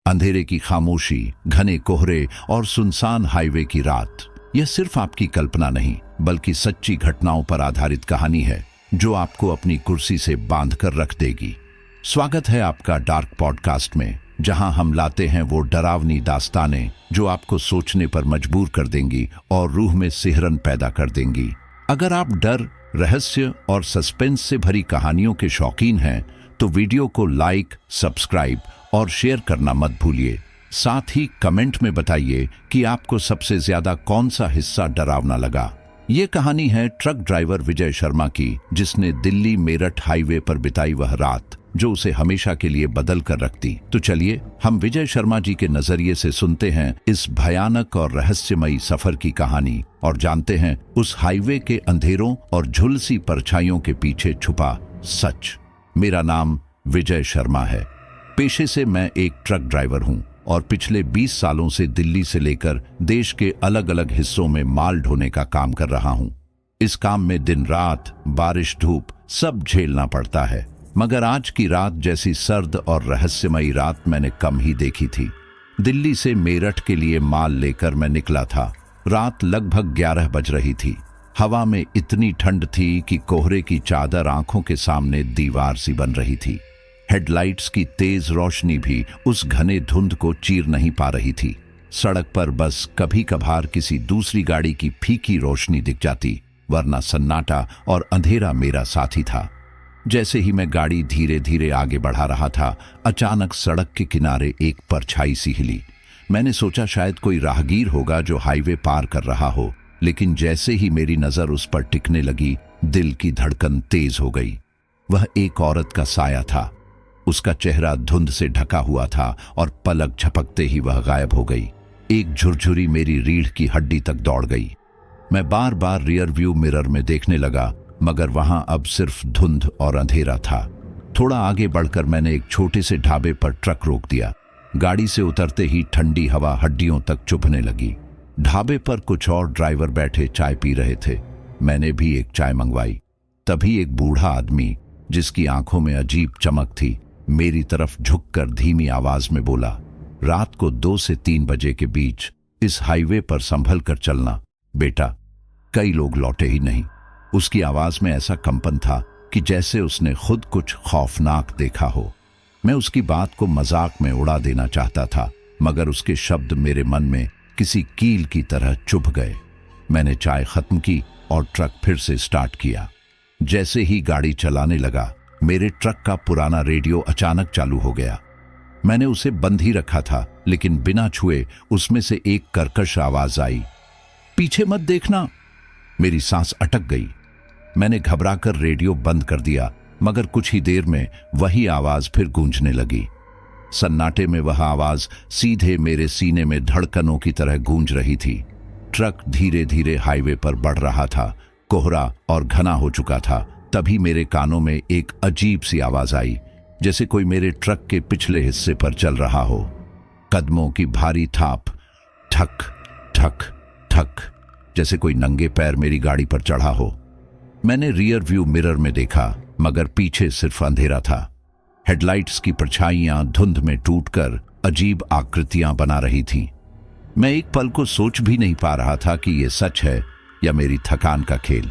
अंधेरे की खामोशी, घने कोहरे और सुनसान हाईवे की रात, यह सिर्फ आपकी कल्पना नहीं बल्कि सच्ची घटनाओं पर आधारित कहानी है जो आपको अपनी कुर्सी से बांधकर रख देगी। स्वागत है आपका डार्क पॉडकास्ट में, जहां हम लाते हैं वो डरावनी दास्तानें जो आपको सोचने पर मजबूर कर देंगी और रूह में सिहरन पैदा कर देंगी। अगर आप डर, रहस्य और सस्पेंस से भरी कहानियों के शौकीन हैं तो वीडियो को लाइक, सब्सक्राइब और शेयर करना मत भूलिए। साथ ही कमेंट में बताइए कि आपको सबसे ज्यादा कौन सा हिस्सा डरावना लगा। ये कहानी है ट्रक ड्राइवर विजय शर्मा की, जिसने दिल्ली मेरठ हाईवे पर बिताई वह रात जो उसे हमेशा के लिए बदल कर रखती। तो चलिए हम विजय शर्मा जी के नजरिए से सुनते हैं इस भयानक और रहस्यमयी सफर की कहानी और जानते हैं उस हाईवे के अंधेरों और झुलसी परछाइयों के पीछे छुपा सच। मेरा नाम विजय शर्मा है। पेशे से मैं एक ट्रक ड्राइवर हूं और पिछले 20 सालों से दिल्ली से लेकर देश के अलग अलग हिस्सों में माल ढोने का काम कर रहा हूं। इस काम में दिन रात, बारिश धूप सब झेलना पड़ता है, मगर आज की रात जैसी सर्द और रहस्यमयी रात मैंने कम ही देखी थी। दिल्ली से मेरठ के लिए माल लेकर मैं निकला था। रात लगभग 11 बज रही थी। हवा में इतनी ठंड थी कि कोहरे की चादर आंखों के सामने दीवार सी बन रही थी। हेडलाइट्स की तेज रोशनी भी उस घने धुंध को चीर नहीं पा रही थी। सड़क पर बस कभी कभार किसी दूसरी गाड़ी की फीकी रोशनी दिख जाती, वरना सन्नाटा और अंधेरा मेरा साथी था। जैसे ही मैं गाड़ी धीरे धीरे आगे बढ़ा रहा था, अचानक सड़क के किनारे एक परछाई सी हिली। मैंने सोचा शायद कोई राहगीर होगा जो हाईवे पार कर रहा हो, लेकिन जैसे ही मेरी नजर उस पर टिकने लगी, दिल की धड़कन तेज हो गई। वह एक औरत का साया था। उसका चेहरा धुंध से ढका हुआ था और पलक झपकते ही वह गायब हो गई। एक झुरझुरी मेरी रीढ़ की हड्डी तक दौड़ गई। मैं बार बार रियर व्यू मिरर में देखने लगा, मगर वहां अब सिर्फ धुंध और अंधेरा था। थोड़ा आगे बढ़कर मैंने एक छोटे से ढाबे पर ट्रक रोक दिया। गाड़ी से उतरते ही ठंडी हवा हड्डियों तक चुभने लगी। ढाबे पर कुछ और ड्राइवर बैठे चाय पी रहे थे। मैंने भी एक चाय मंगवाई। तभी एक बूढ़ा आदमी, जिसकी आंखों में अजीब चमक थी, मेरी तरफ झुककर धीमी आवाज में बोला, रात को 2 से 3 बजे के बीच इस हाईवे पर संभल कर चलना बेटा, कई लोग लौटे ही नहीं। उसकी आवाज में ऐसा कंपन था कि जैसे उसने खुद कुछ खौफनाक देखा हो। मैं उसकी बात को मजाक में उड़ा देना चाहता था, मगर उसके शब्द मेरे मन में किसी कील की तरह चुभ गए। मैंने चाय खत्म की और ट्रक फिर से स्टार्ट किया। जैसे ही गाड़ी चलाने लगा, मेरे ट्रक का पुराना रेडियो अचानक चालू हो गया। मैंने उसे बंद ही रखा था, लेकिन बिना छुए उसमें से एक कर्कश आवाज आई, पीछे मत देखना। मेरी सांस अटक गई। मैंने घबराकर रेडियो बंद कर दिया, मगर कुछ ही देर में वही आवाज फिर गूंजने लगी। सन्नाटे में वह आवाज सीधे मेरे सीने में धड़कनों की तरह गूंज रही थी। ट्रक धीरे धीरे हाईवे पर बढ़ रहा था। कोहरा और घना हो चुका था। तभी मेरे कानों में एक अजीब सी आवाज आई, जैसे कोई मेरे ट्रक के पिछले हिस्से पर चल रहा हो। कदमों की भारी थाप, ठक ठक ठक, जैसे कोई नंगे पैर मेरी गाड़ी पर चढ़ा हो। मैंने रियर व्यू मिरर में देखा, मगर पीछे सिर्फ अंधेरा था। हेडलाइट्स की परछाइयां धुंध में टूटकर अजीब आकृतियां बना रही थीं। मैं एक पल को सोच भी नहीं पा रहा था कि यह सच है या मेरी थकान का खेल।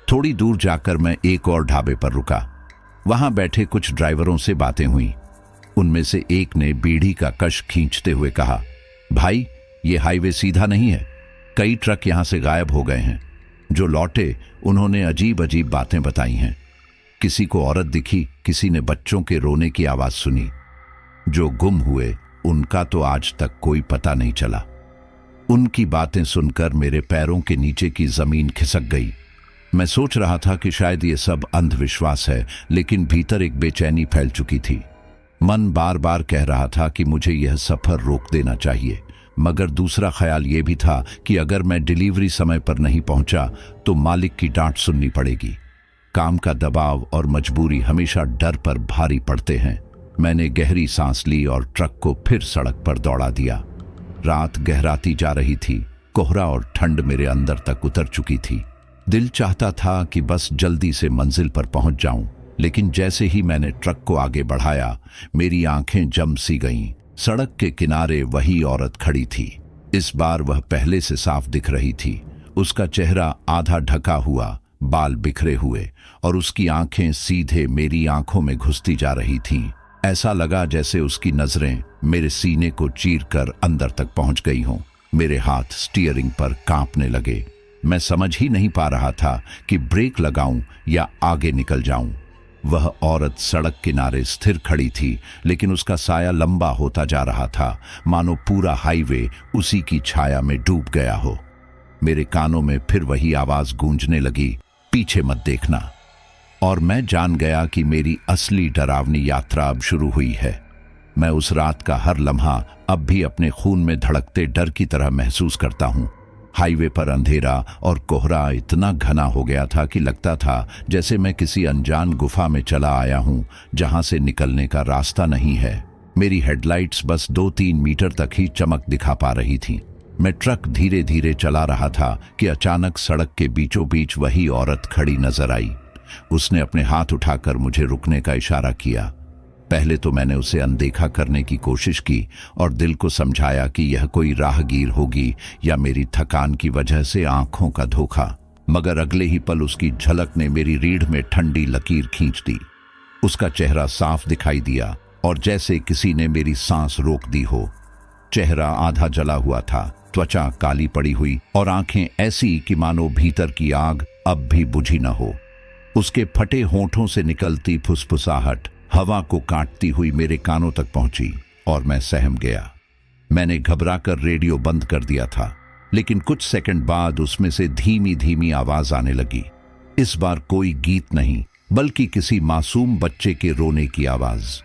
थोड़ी दूर जाकर मैं एक और ढाबे पर रुका। वहां बैठे कुछ ड्राइवरों से बातें हुई। उनमें से एक ने बीड़ी का कश खींचते हुए कहा, भाई ये हाईवे सीधा नहीं है, कई ट्रक यहां से गायब हो गए हैं। जो लौटे उन्होंने अजीब अजीब बातें बताई हैं। किसी को औरत दिखी, किसी ने बच्चों के रोने की आवाज सुनी। जो गुम हुए उनका तो आज तक कोई पता नहीं चला। उनकी बातें सुनकर मेरे पैरों के नीचे की जमीन खिसक गई। मैं सोच रहा था कि शायद ये सब अंधविश्वास है, लेकिन भीतर एक बेचैनी फैल चुकी थी। मन बार बार कह रहा था कि मुझे यह सफर रोक देना चाहिए, मगर दूसरा ख्याल ये भी था कि अगर मैं डिलीवरी समय पर नहीं पहुंचा तो मालिक की डांट सुननी पड़ेगी। काम का दबाव और मजबूरी हमेशा डर पर भारी पड़ते हैं। मैंने गहरी सांस ली और ट्रक को फिर सड़क पर दौड़ा दिया। रात गहराती जा रही थी। कोहरा और ठंड मेरे अंदर तक उतर चुकी थी। दिल चाहता था कि बस जल्दी से मंजिल पर पहुंच जाऊं, लेकिन जैसे ही मैंने ट्रक को आगे बढ़ाया, मेरी आंखें जम सी गईं। सड़क के किनारे वही औरत खड़ी थी। इस बार वह पहले से साफ दिख रही थी। उसका चेहरा आधा ढका हुआ, बाल बिखरे हुए और उसकी आंखें सीधे मेरी आंखों में घुसती जा रही थीं। ऐसा लगा जैसे उसकी नजरें मेरे सीने को चीरकर अंदर तक पहुंच गई हों। मेरे हाथ स्टीयरिंग पर कांपने लगे। मैं समझ ही नहीं पा रहा था कि ब्रेक लगाऊं या आगे निकल जाऊं। वह औरत सड़क किनारे स्थिर खड़ी थी, लेकिन उसका साया लंबा होता जा रहा था, मानो पूरा हाईवे उसी की छाया में डूब गया हो। मेरे कानों में फिर वही आवाज गूंजने लगी, पीछे मत देखना। और मैं जान गया कि मेरी असली डरावनी यात्रा अब शुरू हुई है। मैं उस रात का हर लम्हा अब भी अपने खून में धड़कते डर की तरह महसूस करता हूं। हाईवे पर अंधेरा और कोहरा इतना घना हो गया था कि लगता था जैसे मैं किसी अनजान गुफा में चला आया हूं, जहां से निकलने का रास्ता नहीं है। मेरी हेडलाइट्स बस 2-3 मीटर तक ही चमक दिखा पा रही थीं। मैं ट्रक धीरे धीरे चला रहा था कि अचानक सड़क के बीचों बीच वही औरत खड़ी नजर आई। उसने अपने हाथ उठाकर मुझे रुकने का इशारा किया। पहले तो मैंने उसे अनदेखा करने की कोशिश की और दिल को समझाया कि यह कोई राहगीर होगी या मेरी थकान की वजह से आंखों का धोखा। मगर अगले ही पल उसकी झलक ने मेरी रीढ़ में ठंडी लकीर खींच दी। उसका चेहरा साफ दिखाई दिया और जैसे किसी ने मेरी सांस रोक दी हो। चेहरा आधा जला हुआ था, त्वचा काली पड़ी हुई और आंखें ऐसी कि मानो भीतर की आग अब भी बुझी न हो। उसके फटे होंठों से निकलती फुसफुसाहट हवा को काटती हुई मेरे कानों तक पहुंची और मैं सहम गया। मैंने घबराकर रेडियो बंद कर दिया था, लेकिन कुछ सेकंड बाद उसमें से धीमी धीमी आवाज आने लगी। इस बार कोई गीत नहीं, बल्कि किसी मासूम बच्चे के रोने की आवाज।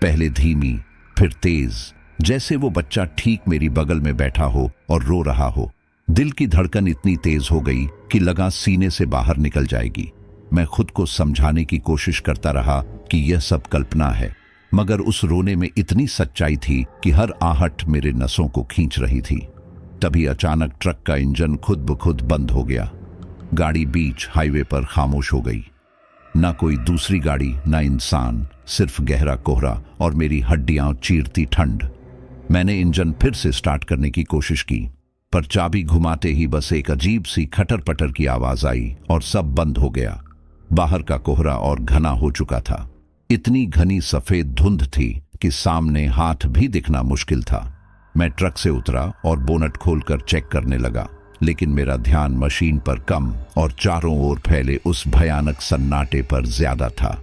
पहले धीमी, फिर तेज, जैसे वो बच्चा ठीक मेरी बगल में बैठा हो और रो रहा हो। दिल की धड़कन इतनी तेज हो गई कि लगा सीने से बाहर निकल जाएगी। मैं खुद को समझाने की कोशिश करता रहा कि यह सब कल्पना है, मगर उस रोने में इतनी सच्चाई थी कि हर आहट मेरे नसों को खींच रही थी। तभी अचानक ट्रक का इंजन खुद ब खुद बंद हो गया। गाड़ी बीच हाईवे पर खामोश हो गई। ना कोई दूसरी गाड़ी, ना इंसान, सिर्फ गहरा कोहरा और मेरी हड्डियां चीरती ठंड। मैंने इंजन फिर से स्टार्ट करने की कोशिश की, पर चाबी घुमाते ही बस एक अजीब सी खटर पटर की आवाज आई और सब बंद हो गया। बाहर का कोहरा और घना हो चुका था। इतनी घनी सफेद धुंध थी कि सामने हाथ भी दिखना मुश्किल था। मैं ट्रक से उतरा और बोनट खोलकर चेक करने लगा, लेकिन मेरा ध्यान मशीन पर कम और चारों ओर फैले उस भयानक सन्नाटे पर ज्यादा था।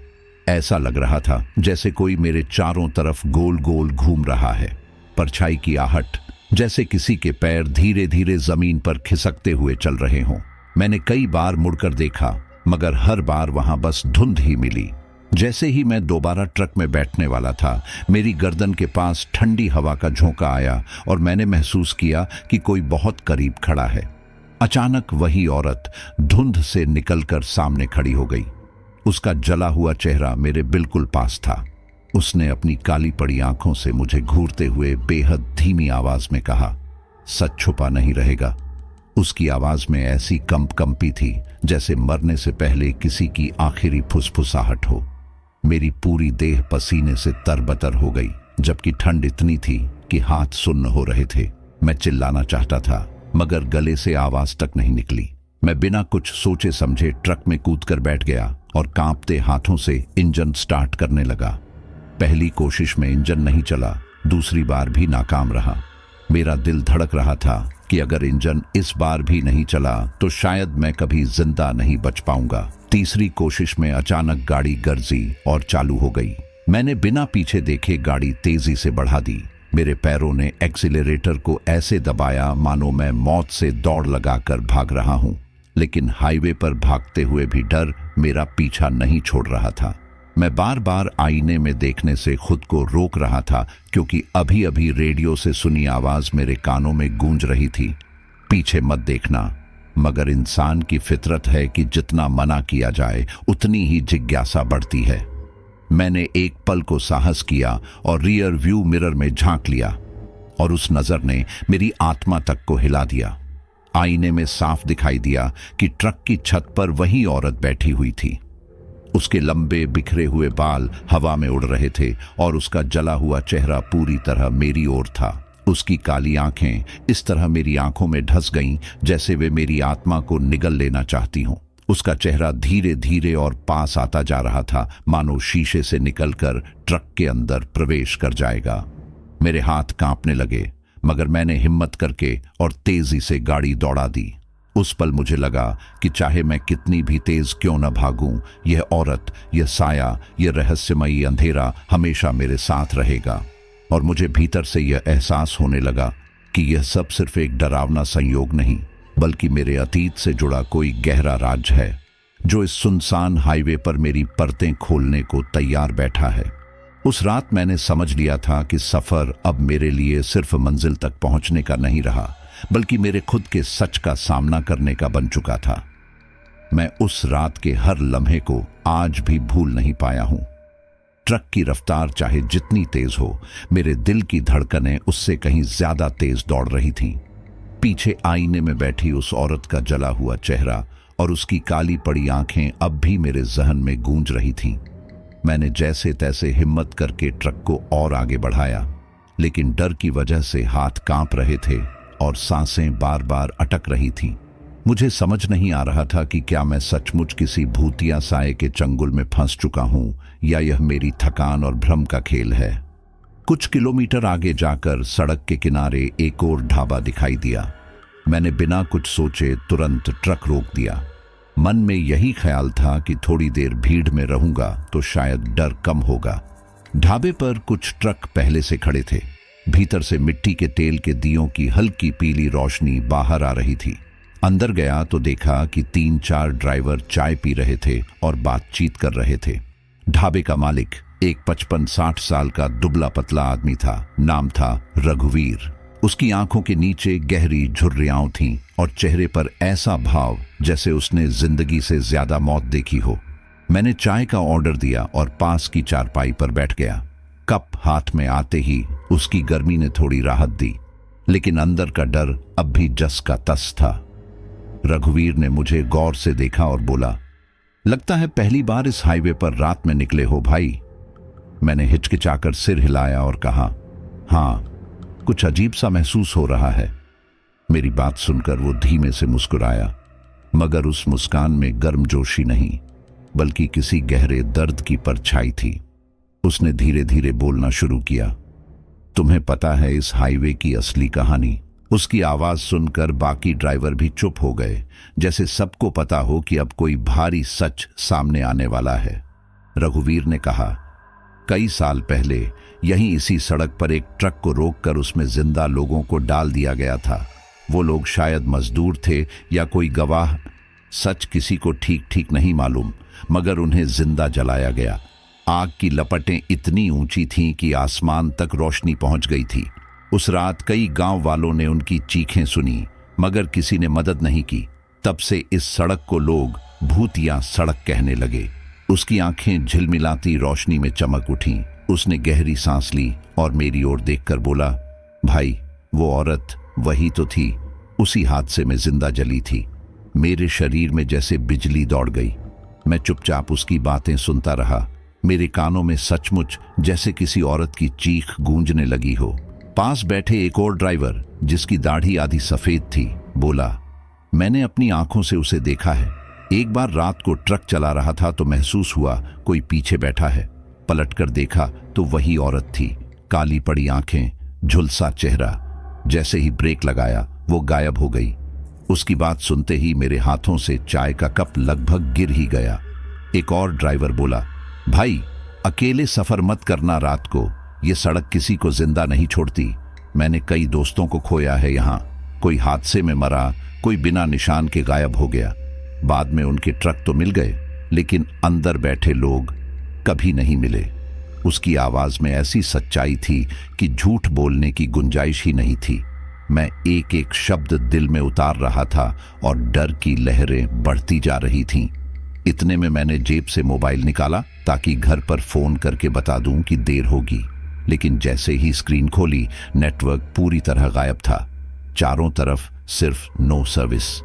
ऐसा लग रहा था जैसे कोई मेरे चारों तरफ गोल गोल घूम रहा है। परछाई की आहट, जैसे किसी के पैर धीरे धीरे जमीन पर खिसकते हुए चल रहे हों। मैंने कई बार मुड़कर देखा, मगर हर बार वहां बस धुंध ही मिली। जैसे ही मैं दोबारा ट्रक में बैठने वाला था, मेरी गर्दन के पास ठंडी हवा का झोंका आया और मैंने महसूस किया कि कोई बहुत करीब खड़ा है। अचानक वही औरत धुंध से निकलकर सामने खड़ी हो गई। उसका जला हुआ चेहरा मेरे बिल्कुल पास था। उसने अपनी काली पड़ी आंखों से मुझे घूरते हुए बेहद धीमी आवाज में कहा, सच छुपा नहीं रहेगा। उसकी आवाज में ऐसी कंपी थी जैसे मरने से पहले किसी की आखिरी फुसफुसाहट हो। मेरी पूरी देह पसीने से तरबतर हो गई, जबकि ठंड इतनी थी कि हाथ सुन्न हो रहे थे। मैं चिल्लाना चाहता था, मगर गले से आवाज तक नहीं निकली। मैं बिना कुछ सोचे समझे ट्रक में कूदकर बैठ गया और कांपते हाथों से इंजन स्टार्ट करने लगा। पहली कोशिश में इंजन नहीं चला, दूसरी बार भी नाकाम रहा। मेरा दिल धड़क रहा था कि अगर इंजन इस बार भी नहीं चला तो शायद मैं कभी जिंदा नहीं बच पाऊंगा। तीसरी कोशिश में अचानक गाड़ी गरजी और चालू हो गई। मैंने बिना पीछे देखे गाड़ी तेजी से बढ़ा दी। मेरे पैरों ने एक्सीलरेटर को ऐसे दबाया मानो मैं मौत से दौड़ लगाकर भाग रहा हूं। लेकिन हाईवे पर भागते हुए भी डर मेरा पीछा नहीं छोड़ रहा था। मैं बार बार आईने में देखने से खुद को रोक रहा था, क्योंकि अभी अभी रेडियो से सुनी आवाज मेरे कानों में गूंज रही थी, पीछे मत देखना। मगर इंसान की फितरत है कि जितना मना किया जाए उतनी ही जिज्ञासा बढ़ती है। मैंने एक पल को साहस किया और रियर व्यू मिरर में झांक लिया, और उस नजर ने मेरी आत्मा तक को हिला दिया। आईने में साफ दिखाई दिया कि ट्रक की छत पर वही औरत बैठी हुई थी। उसके लंबे बिखरे हुए बाल हवा में उड़ रहे थे और उसका जला हुआ चेहरा पूरी तरह मेरी ओर था। उसकी काली आंखें इस तरह मेरी आंखों में ढस गईं जैसे वे मेरी आत्मा को निगल लेना चाहती हों। उसका चेहरा धीरे धीरे और पास आता जा रहा था, मानो शीशे से निकलकर ट्रक के अंदर प्रवेश कर जाएगा। मेरे हाथ कांपने लगे, मगर मैंने हिम्मत करके और तेजी से गाड़ी दौड़ा दी। उस पल मुझे लगा कि चाहे मैं कितनी भी तेज क्यों न भागूं, यह औरत, यह साया, यह रहस्यमयी अंधेरा हमेशा मेरे साथ रहेगा। और मुझे भीतर से यह एहसास होने लगा कि यह सब सिर्फ एक डरावना संयोग नहीं, बल्कि मेरे अतीत से जुड़ा कोई गहरा राज है जो इस सुनसान हाईवे पर मेरी परतें खोलने को तैयार बैठा है। उस रात मैंने समझ लिया था कि सफर अब मेरे लिए सिर्फ मंजिल तक पहुंचने का नहीं रहा, बल्कि मेरे खुद के सच का सामना करने का बन चुका था। मैं उस रात के हर लम्हे को आज भी भूल नहीं पाया हूं। ट्रक की रफ्तार चाहे जितनी तेज हो, मेरे दिल की धड़कनें उससे कहीं ज्यादा तेज दौड़ रही थीं। पीछे आईने में बैठी उस औरत का जला हुआ चेहरा और उसकी काली पड़ी आंखें अब भी मेरे जहन में गूंज रही थीं। मैंने जैसे तैसे हिम्मत करके ट्रक को और आगे बढ़ाया, लेकिन डर की वजह से हाथ कांप रहे थे और सांसें बार बार अटक रही थीं। मुझे समझ नहीं आ रहा था कि क्या मैं सचमुच किसी भूतिया साए के चंगुल में फंस चुका हूं या यह मेरी थकान और भ्रम का खेल है। कुछ किलोमीटर आगे जाकर सड़क के किनारे एक और ढाबा दिखाई दिया। मैंने बिना कुछ सोचे तुरंत ट्रक रोक दिया। मन में यही ख्याल था कि थोड़ी देर भीड़ में रहूंगा तो शायद डर कम होगा। ढाबे पर कुछ ट्रक पहले से खड़े थे। भीतर से मिट्टी के तेल के दियों की हल्की पीली रोशनी बाहर आ रही थी। अंदर गया तो देखा कि 3-4 ड्राइवर चाय पी रहे थे और बातचीत कर रहे थे। ढाबे का मालिक एक 55-60 साल का दुबला पतला आदमी था। नाम था रघुवीर। उसकी आंखों के नीचे गहरी झुर्रियां थीं और चेहरे पर ऐसा भाव जैसे उसने जिंदगी से ज्यादा मौत देखी हो। मैंने चाय का ऑर्डर दिया और पास की चारपाई पर बैठ गया। कप हाथ में आते ही उसकी गर्मी ने थोड़ी राहत दी, लेकिन अंदर का डर अब भी जस का तस था। रघुवीर ने मुझे गौर से देखा और बोला, लगता है पहली बार इस हाईवे पर रात में निकले हो भाई। मैंने हिचकिचाकर सिर हिलाया और कहा, हाँ, कुछ अजीब सा महसूस हो रहा है। मेरी बात सुनकर वो धीमे से मुस्कुराया, मगर उस मुस्कान में गर्मजोशी नहीं, बल्कि किसी गहरे दर्द की परछाई थी। उसने धीरे धीरे बोलना शुरू किया, तुम्हें पता है इस हाईवे की असली कहानी? उसकी आवाज सुनकर बाकी ड्राइवर भी चुप हो गए, जैसे सबको पता हो कि अब कोई भारी सच सामने आने वाला है। रघुवीर ने कहा, कई साल पहले यहीं इसी सड़क पर एक ट्रक को रोककर उसमें जिंदा लोगों को डाल दिया गया था। वो लोग शायद मजदूर थे या कोई गवाह, सच किसी को ठीक ठीक नहीं मालूम, मगर उन्हें जिंदा जलाया गया। आग की लपटें इतनी ऊंची थीं कि आसमान तक रोशनी पहुंच गई थी। उस रात कई गांव वालों ने उनकी चीखें सुनी, मगर किसी ने मदद नहीं की। तब से इस सड़क को लोग भूतिया सड़क कहने लगे। उसकी आंखें झिलमिलाती रोशनी में चमक उठीं। उसने गहरी सांस ली और मेरी ओर देखकर बोला, भाई, वो औरत वही तो थी। उसी हादसे में जिंदा जली थी। मेरे शरीर में जैसे बिजली दौड़ गई। मैं चुपचाप उसकी बातें सुनता रहा। मेरे कानों में सचमुच जैसे किसी औरत की चीख गूंजने लगी हो। पास बैठे एक और ड्राइवर, जिसकी दाढ़ी आधी सफेद थी, बोला, मैंने अपनी आंखों से उसे देखा है। एक बार रात को ट्रक चला रहा था तो महसूस हुआ कोई पीछे बैठा है। पलटकर देखा तो वही औरत थी। काली पड़ी आंखें, झुलसा चेहरा। जैसे ही ब्रेक लगाया वो गायब हो गई। उसकी बात सुनते ही मेरे हाथों से चाय का कप लगभग गिर ही गया। एक और ड्राइवर बोला, भाई, अकेले सफर मत करना रात को। ये सड़क किसी को जिंदा नहीं छोड़ती। मैंने कई दोस्तों को खोया है यहाँ। कोई हादसे में मरा, कोई बिना निशान के गायब हो गया। बाद में उनके ट्रक तो मिल गए, लेकिन अंदर बैठे लोग कभी नहीं मिले। उसकी आवाज में ऐसी सच्चाई थी कि झूठ बोलने की गुंजाइश ही नहीं थी। मैं एक एक शब्द दिल में उतार रहा था और डर की लहरें बढ़ती जा रही थीं। इतने में मैंने जेब से मोबाइल निकाला ताकि घर पर फोन करके बता दूं कि देर होगी, लेकिन जैसे ही स्क्रीन खोली, नेटवर्क पूरी तरह गायब था। चारों तरफ सिर्फ नो सर्विस।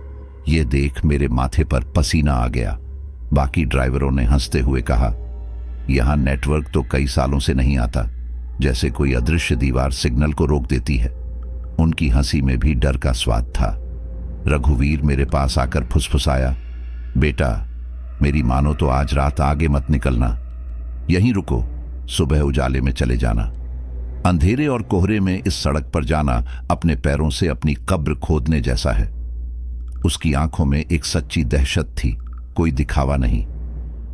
ये देख मेरे माथे पर पसीना आ गया। बाकी ड्राइवरों ने हंसते हुए कहा, यहां नेटवर्क तो कई सालों से नहीं आता, जैसे कोई अदृश्य दीवार सिग्नल को रोक देती है। उनकी हंसी में भी डर का स्वाद था। रघुवीर मेरे पास आकर फुसफुसाया, बेटा, मेरी मानो तो आज रात आगे मत निकलना, यहीं रुको, सुबह उजाले में चले जाना। अंधेरे और कोहरे में इस सड़क पर जाना अपने पैरों से अपनी कब्र खोदने जैसा है। उसकी आंखों में एक सच्ची दहशत थी, कोई दिखावा नहीं।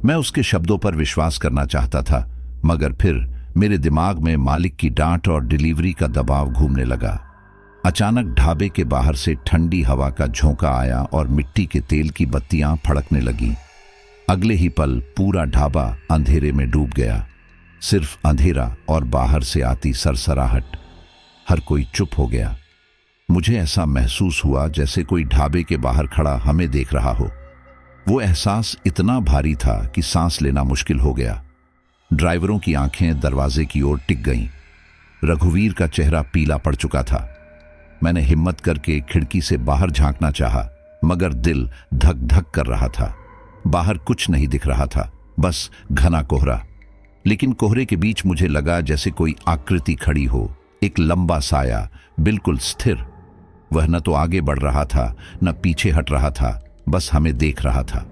मैं उसके शब्दों पर विश्वास करना चाहता था, मगर फिर मेरे दिमाग में मालिक की डांट और डिलीवरी का दबाव घूमने लगा। अचानक ढाबे के बाहर से ठंडी हवा का झोंका आया और मिट्टी के तेल की बत्तियां फड़कने लगीं। अगले ही पल पूरा ढाबा अंधेरे में डूब गया। सिर्फ अंधेरा और बाहर से आती सरसराहट। हर कोई चुप हो गया। मुझे ऐसा महसूस हुआ जैसे कोई ढाबे के बाहर खड़ा हमें देख रहा हो। वो एहसास इतना भारी था कि सांस लेना मुश्किल हो गया। ड्राइवरों की आंखें दरवाजे की ओर टिक गईं। रघुवीर का चेहरा पीला पड़ चुका था। मैंने हिम्मत करके खिड़की से बाहर झांकना चाहा, मगर दिल धक धक कर रहा था। बाहर कुछ नहीं दिख रहा था, बस घना कोहरा। लेकिन कोहरे के बीच मुझे लगा जैसे कोई आकृति खड़ी हो, एक लंबा साया, बिल्कुल स्थिर। वह न तो आगे बढ़ रहा था, न पीछे हट रहा था, बस हमें देख रहा था।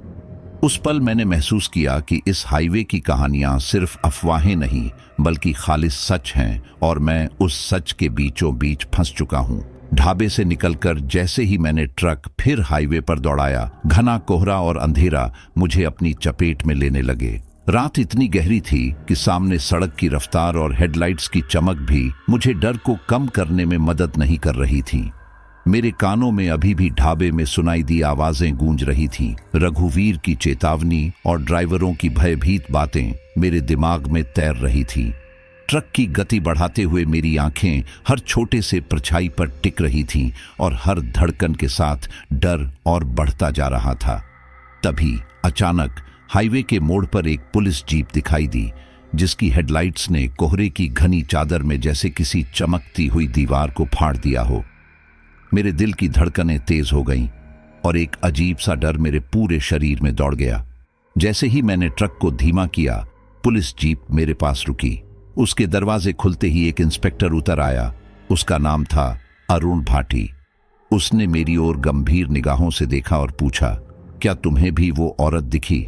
उस पल मैंने महसूस किया कि इस हाईवे की कहानियां सिर्फ अफवाहें नहीं, बल्कि खालिस सच हैं, और मैं उस सच के बीचों बीच फंस चुका हूं। ढाबे से निकलकर जैसे ही मैंने ट्रक फिर हाईवे पर दौड़ाया, घना कोहरा और अंधेरा मुझे अपनी चपेट में लेने लगे। रात इतनी गहरी थी कि सामने सड़क की रफ्तार और हेडलाइट्स की चमक भी मुझे डर को कम करने में मदद नहीं कर रही थी। मेरे कानों में अभी भी ढाबे में सुनाई दी आवाजें गूंज रही थीं। रघुवीर की चेतावनी और ड्राइवरों की भयभीत बातें मेरे दिमाग में तैर रही थीं। ट्रक की गति बढ़ाते हुए मेरी आंखें हर छोटे से परछाई पर टिक रही थीं और हर धड़कन के साथ डर और बढ़ता जा रहा था। तभी अचानक हाईवे के मोड़ पर एक पुलिस जीप दिखाई दी, जिसकी हेडलाइट्स ने कोहरे की घनी चादर में जैसे किसी चमकती हुई दीवार को फाड़ दिया हो। मेरे दिल की धड़कनें तेज हो गईं और एक अजीब सा डर मेरे पूरे शरीर में दौड़ गया। जैसे ही मैंने ट्रक को धीमा किया, पुलिस जीप मेरे पास रुकी। उसके दरवाजे खुलते ही एक इंस्पेक्टर उतर आया। उसका नाम था अरुण भाटी। उसने मेरी ओर गंभीर निगाहों से देखा और पूछा, क्या तुम्हें भी वो औरत दिखी?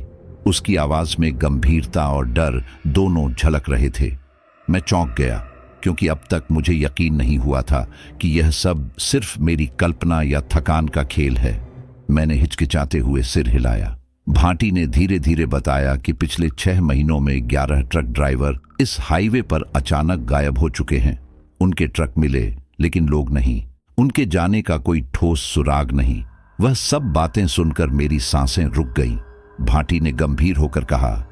उसकी आवाज में गंभीरता और डर दोनों झलक रहे थे। मैं चौंक गया, क्योंकि अब तक मुझे यकीन नहीं हुआ था कि यह सब सिर्फ मेरी कल्पना या थकान का खेल है। मैंने हिचकिचाते हुए सिर हिलाया। भाटी ने धीरे धीरे बताया कि पिछले 6 महीनों में 11 ट्रक ड्राइवर इस हाईवे पर अचानक गायब हो चुके हैं। उनके ट्रक मिले, लेकिन लोग नहीं। उनके जाने का कोई ठोस सुराग नहीं। वह सब बातें सुनकर मेरी सांसें रुक गईं। भाटी ने गंभीर होकर कहा,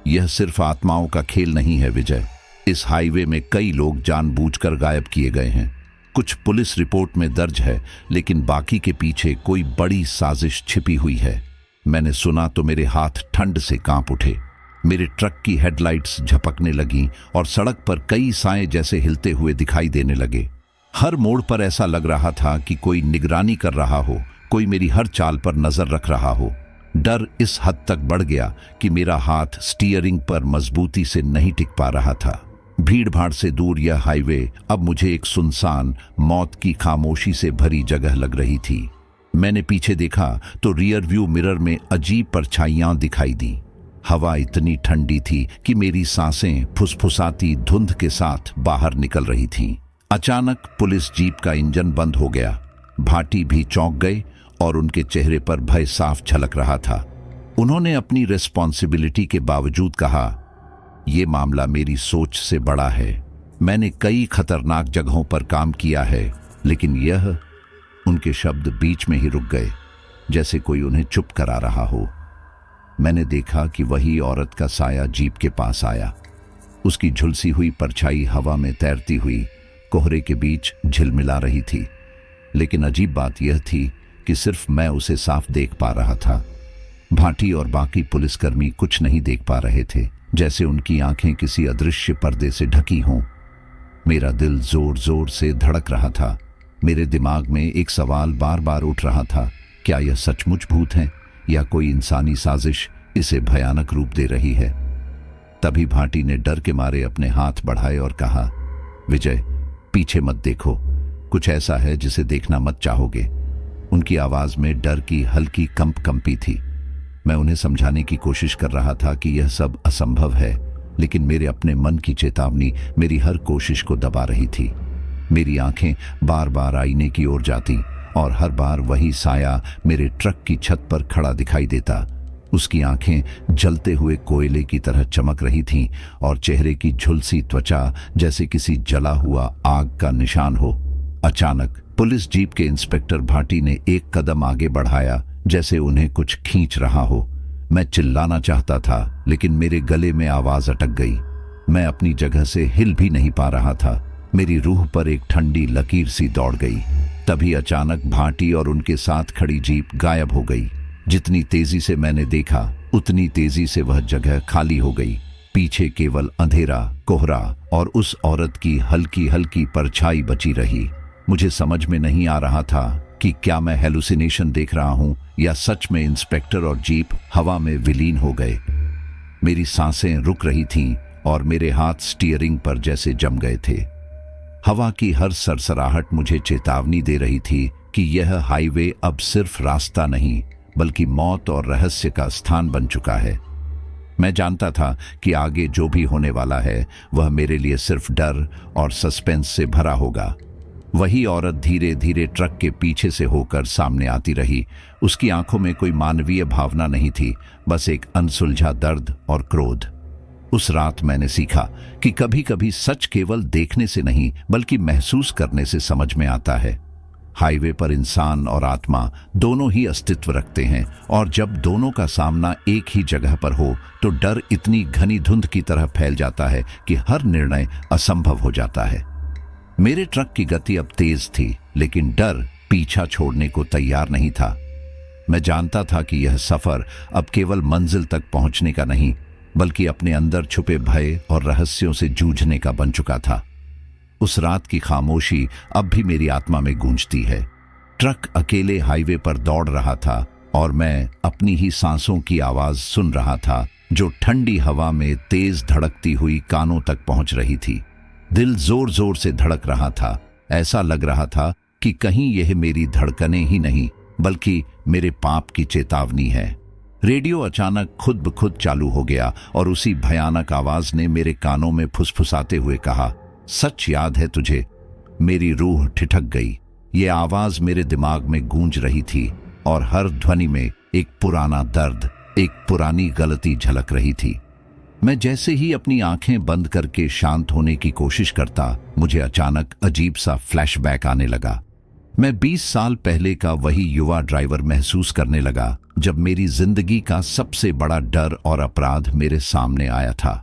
यह सिर्फ आत्माओं का खेल नहीं है विजय। इस हाईवे में कई लोग जानबूझकर गायब किए गए हैं। कुछ पुलिस रिपोर्ट में दर्ज है, लेकिन बाकी के पीछे कोई बड़ी साजिश छिपी हुई है। मैंने सुना तो मेरे हाथ ठंड से कांप उठे। मेरे ट्रक की हेडलाइट्स झपकने लगीं और सड़क पर कई साए जैसे हिलते हुए दिखाई देने लगे। हर मोड़ पर ऐसा लग रहा था कि कोई निगरानी कर रहा हो, कोई मेरी हर चाल पर नजर रख रहा हो। डर इस हद तक बढ़ गया कि मेरा हाथ स्टीयरिंग पर मजबूती से नहीं टिक पा रहा था। भीड़ भाड़ से दूर यह हाईवे अब मुझे एक सुनसान, मौत की खामोशी से भरी जगह लग रही थी। मैंने पीछे देखा तो रियर व्यू मिरर में अजीब परछाइयां दिखाई दी। हवा इतनी ठंडी थी कि मेरी सांसें फुसफुसाती धुंध के साथ बाहर निकल रही थीं। अचानक पुलिस जीप का इंजन बंद हो गया। भाटी भी चौंक गए और उनके चेहरे पर भय साफ झलक रहा था। उन्होंने अपनी रिस्पॉन्सिबिलिटी के बावजूद कहा, यह मामला मेरी सोच से बड़ा है। मैंने कई खतरनाक जगहों पर काम किया है, लेकिन यह। उनके शब्द बीच में ही रुक गए, जैसे कोई उन्हें चुप करा रहा हो। मैंने देखा कि वही औरत का साया जीप के पास आया। उसकी झुलसी हुई परछाई हवा में तैरती हुई कोहरे के बीच झिलमिला रही थी। लेकिन अजीब बात यह थी कि सिर्फ मैं उसे साफ देख पा रहा था। भाटी और बाकी पुलिसकर्मी कुछ नहीं देख पा रहे थे, जैसे उनकी आंखें किसी अदृश्य पर्दे से ढकी हों। मेरा दिल जोर जोर से धड़क रहा था। मेरे दिमाग में एक सवाल बार बार उठ रहा था, क्या यह सचमुच भूत है या कोई इंसानी साजिश इसे भयानक रूप दे रही है। तभी भाटी ने डर के मारे अपने हाथ बढ़ाए और कहा, विजय, पीछे मत देखो, कुछ ऐसा है जिसे देखना मत चाहोगे। उनकी आवाज में डर की हल्की कंपी थी। मैं उन्हें समझाने की कोशिश कर रहा था कि यह सब असंभव है, लेकिन मेरे अपने मन की चेतावनी मेरी हर कोशिश को दबा रही थी। मेरी आंखें बार बार आईने की ओर जाती और हर बार वही साया मेरे ट्रक की छत पर खड़ा दिखाई देता। उसकी आंखें जलते हुए कोयले की तरह चमक रही थीं और चेहरे की झुलसी त्वचा जैसे किसी जला हुआ आग का निशान हो। अचानक पुलिस जीप के इंस्पेक्टर भाटी ने एक कदम आगे बढ़ाया, जैसे उन्हें कुछ खींच रहा हो। मैं चिल्लाना चाहता था, लेकिन मेरे गले में आवाज अटक गई। मैं अपनी जगह से हिल भी नहीं पा रहा था। मेरी रूह पर एक ठंडी लकीर सी दौड़ गई। तभी अचानक भाटी और उनके साथ खड़ी जीप गायब हो गई। जितनी तेजी से मैंने देखा, उतनी तेजी से वह जगह खाली हो गई। पीछे केवल अंधेरा, कोहरा और उस औरत की हल्की हल्की परछाई बची रही। मुझे समझ में नहीं आ रहा था कि क्या मैं हेलुसिनेशन देख रहा हूं या सच में इंस्पेक्टर और जीप हवा में विलीन हो गए। मेरी सांसें रुक रही थीं और मेरे हाथ स्टीयरिंग पर जैसे जम गए थे। हवा की हर सरसराहट मुझे चेतावनी दे रही थी कि यह हाईवे अब सिर्फ रास्ता नहीं, बल्कि मौत और रहस्य का स्थान बन चुका है। मैं जानता था कि आगे जो भी होने वाला है वह मेरे लिए सिर्फ डर और सस्पेंस से भरा होगा। वही औरत धीरे धीरे ट्रक के पीछे से होकर सामने आती रही। उसकी आंखों में कोई मानवीय भावना नहीं थी, बस एक अनसुलझा दर्द और क्रोध। उस रात मैंने सीखा कि कभी कभी सच केवल देखने से नहीं, बल्कि महसूस करने से समझ में आता है। हाईवे पर इंसान और आत्मा दोनों ही अस्तित्व रखते हैं, और जब दोनों का सामना एक ही जगह पर हो तो डर इतनी घनी धुंध की तरह फैल जाता है कि हर निर्णय असंभव हो जाता है। मेरे ट्रक की गति अब तेज थी, लेकिन डर पीछा छोड़ने को तैयार नहीं था। मैं जानता था कि यह सफर अब केवल मंजिल तक पहुंचने का नहीं, बल्कि अपने अंदर छुपे भय और रहस्यों से जूझने का बन चुका था। उस रात की खामोशी अब भी मेरी आत्मा में गूंजती है। ट्रक अकेले हाईवे पर दौड़ रहा था और मैं अपनी ही सांसों की आवाज सुन रहा था, जो ठंडी हवा में तेज धड़कती हुई कानों तक पहुंच रही थी। दिल जोर जोर से धड़क रहा था। ऐसा लग रहा था कि कहीं यह मेरी धड़कनें ही नहीं, बल्कि मेरे पाप की चेतावनी है। रेडियो अचानक खुद ब खुद चालू हो गया और उसी भयानक आवाज ने मेरे कानों में फुसफुसाते हुए कहा, सच याद है तुझे? मेरी रूह ठिठक गई। ये आवाज मेरे दिमाग में गूंज रही थी और हर ध्वनि में एक पुराना दर्द, एक पुरानी गलती झलक रही थी। मैं जैसे ही अपनी आंखें बंद करके शांत होने की कोशिश करता, मुझे अचानक अजीब सा फ्लैशबैक आने लगा। मैं 20 साल पहले का वही युवा ड्राइवर महसूस करने लगा, जब मेरी जिंदगी का सबसे बड़ा डर और अपराध मेरे सामने आया था।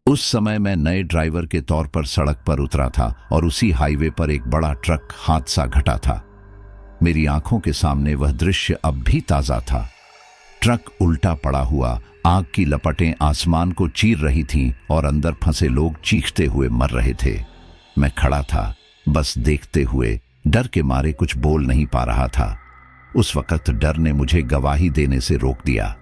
उस समय मैं नए ड्राइवर के तौर पर सड़क पर उतरा था और उसी हाईवे पर एक बड़ा ट्रक हादसा घटा था। मेरी आंखों के सामने वह दृश्य अब भी ताजा था। ट्रक उल्टा पड़ा हुआ, आग की लपटें आसमान को चीर रही थीं और अंदर फंसे लोग चीखते हुए मर रहे थे। मैं खड़ा था, बस देखते हुए, डर के मारे कुछ बोल नहीं पा रहा था। उस वक्त डर ने मुझे गवाही देने से रोक दिया।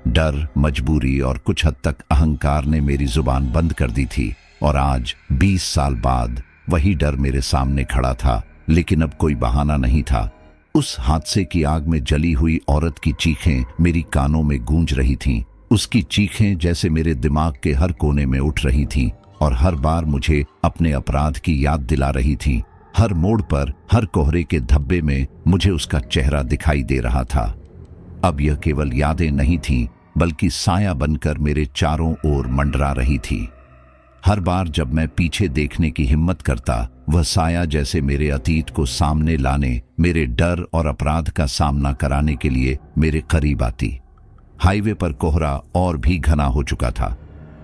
डर, मजबूरी और कुछ हद तक अहंकार ने मेरी जुबान बंद कर दी थी, और आज 20 साल बाद वही डर मेरे सामने खड़ा था, लेकिन अब कोई बहाना नहीं था। उस हादसे की आग में जली हुई औरत की चीखें मेरी कानों में गूंज रही थीं। उसकी चीखें जैसे मेरे दिमाग के हर कोने में उठ रही थीं और हर बार मुझे अपने अपराध की याद दिला रही थीं। हर मोड़ पर, हर कोहरे के धब्बे में मुझे उसका चेहरा दिखाई दे रहा था। अब यह केवल यादें नहीं थीं, बल्कि साया बनकर मेरे चारों ओर मंडरा रही थी। हर बार जब मैं पीछे देखने की हिम्मत करता, वह साया जैसे मेरे अतीत को सामने लाने, मेरे डर और अपराध का सामना कराने के लिए मेरे करीब आती। हाईवे पर कोहरा और भी घना हो चुका था।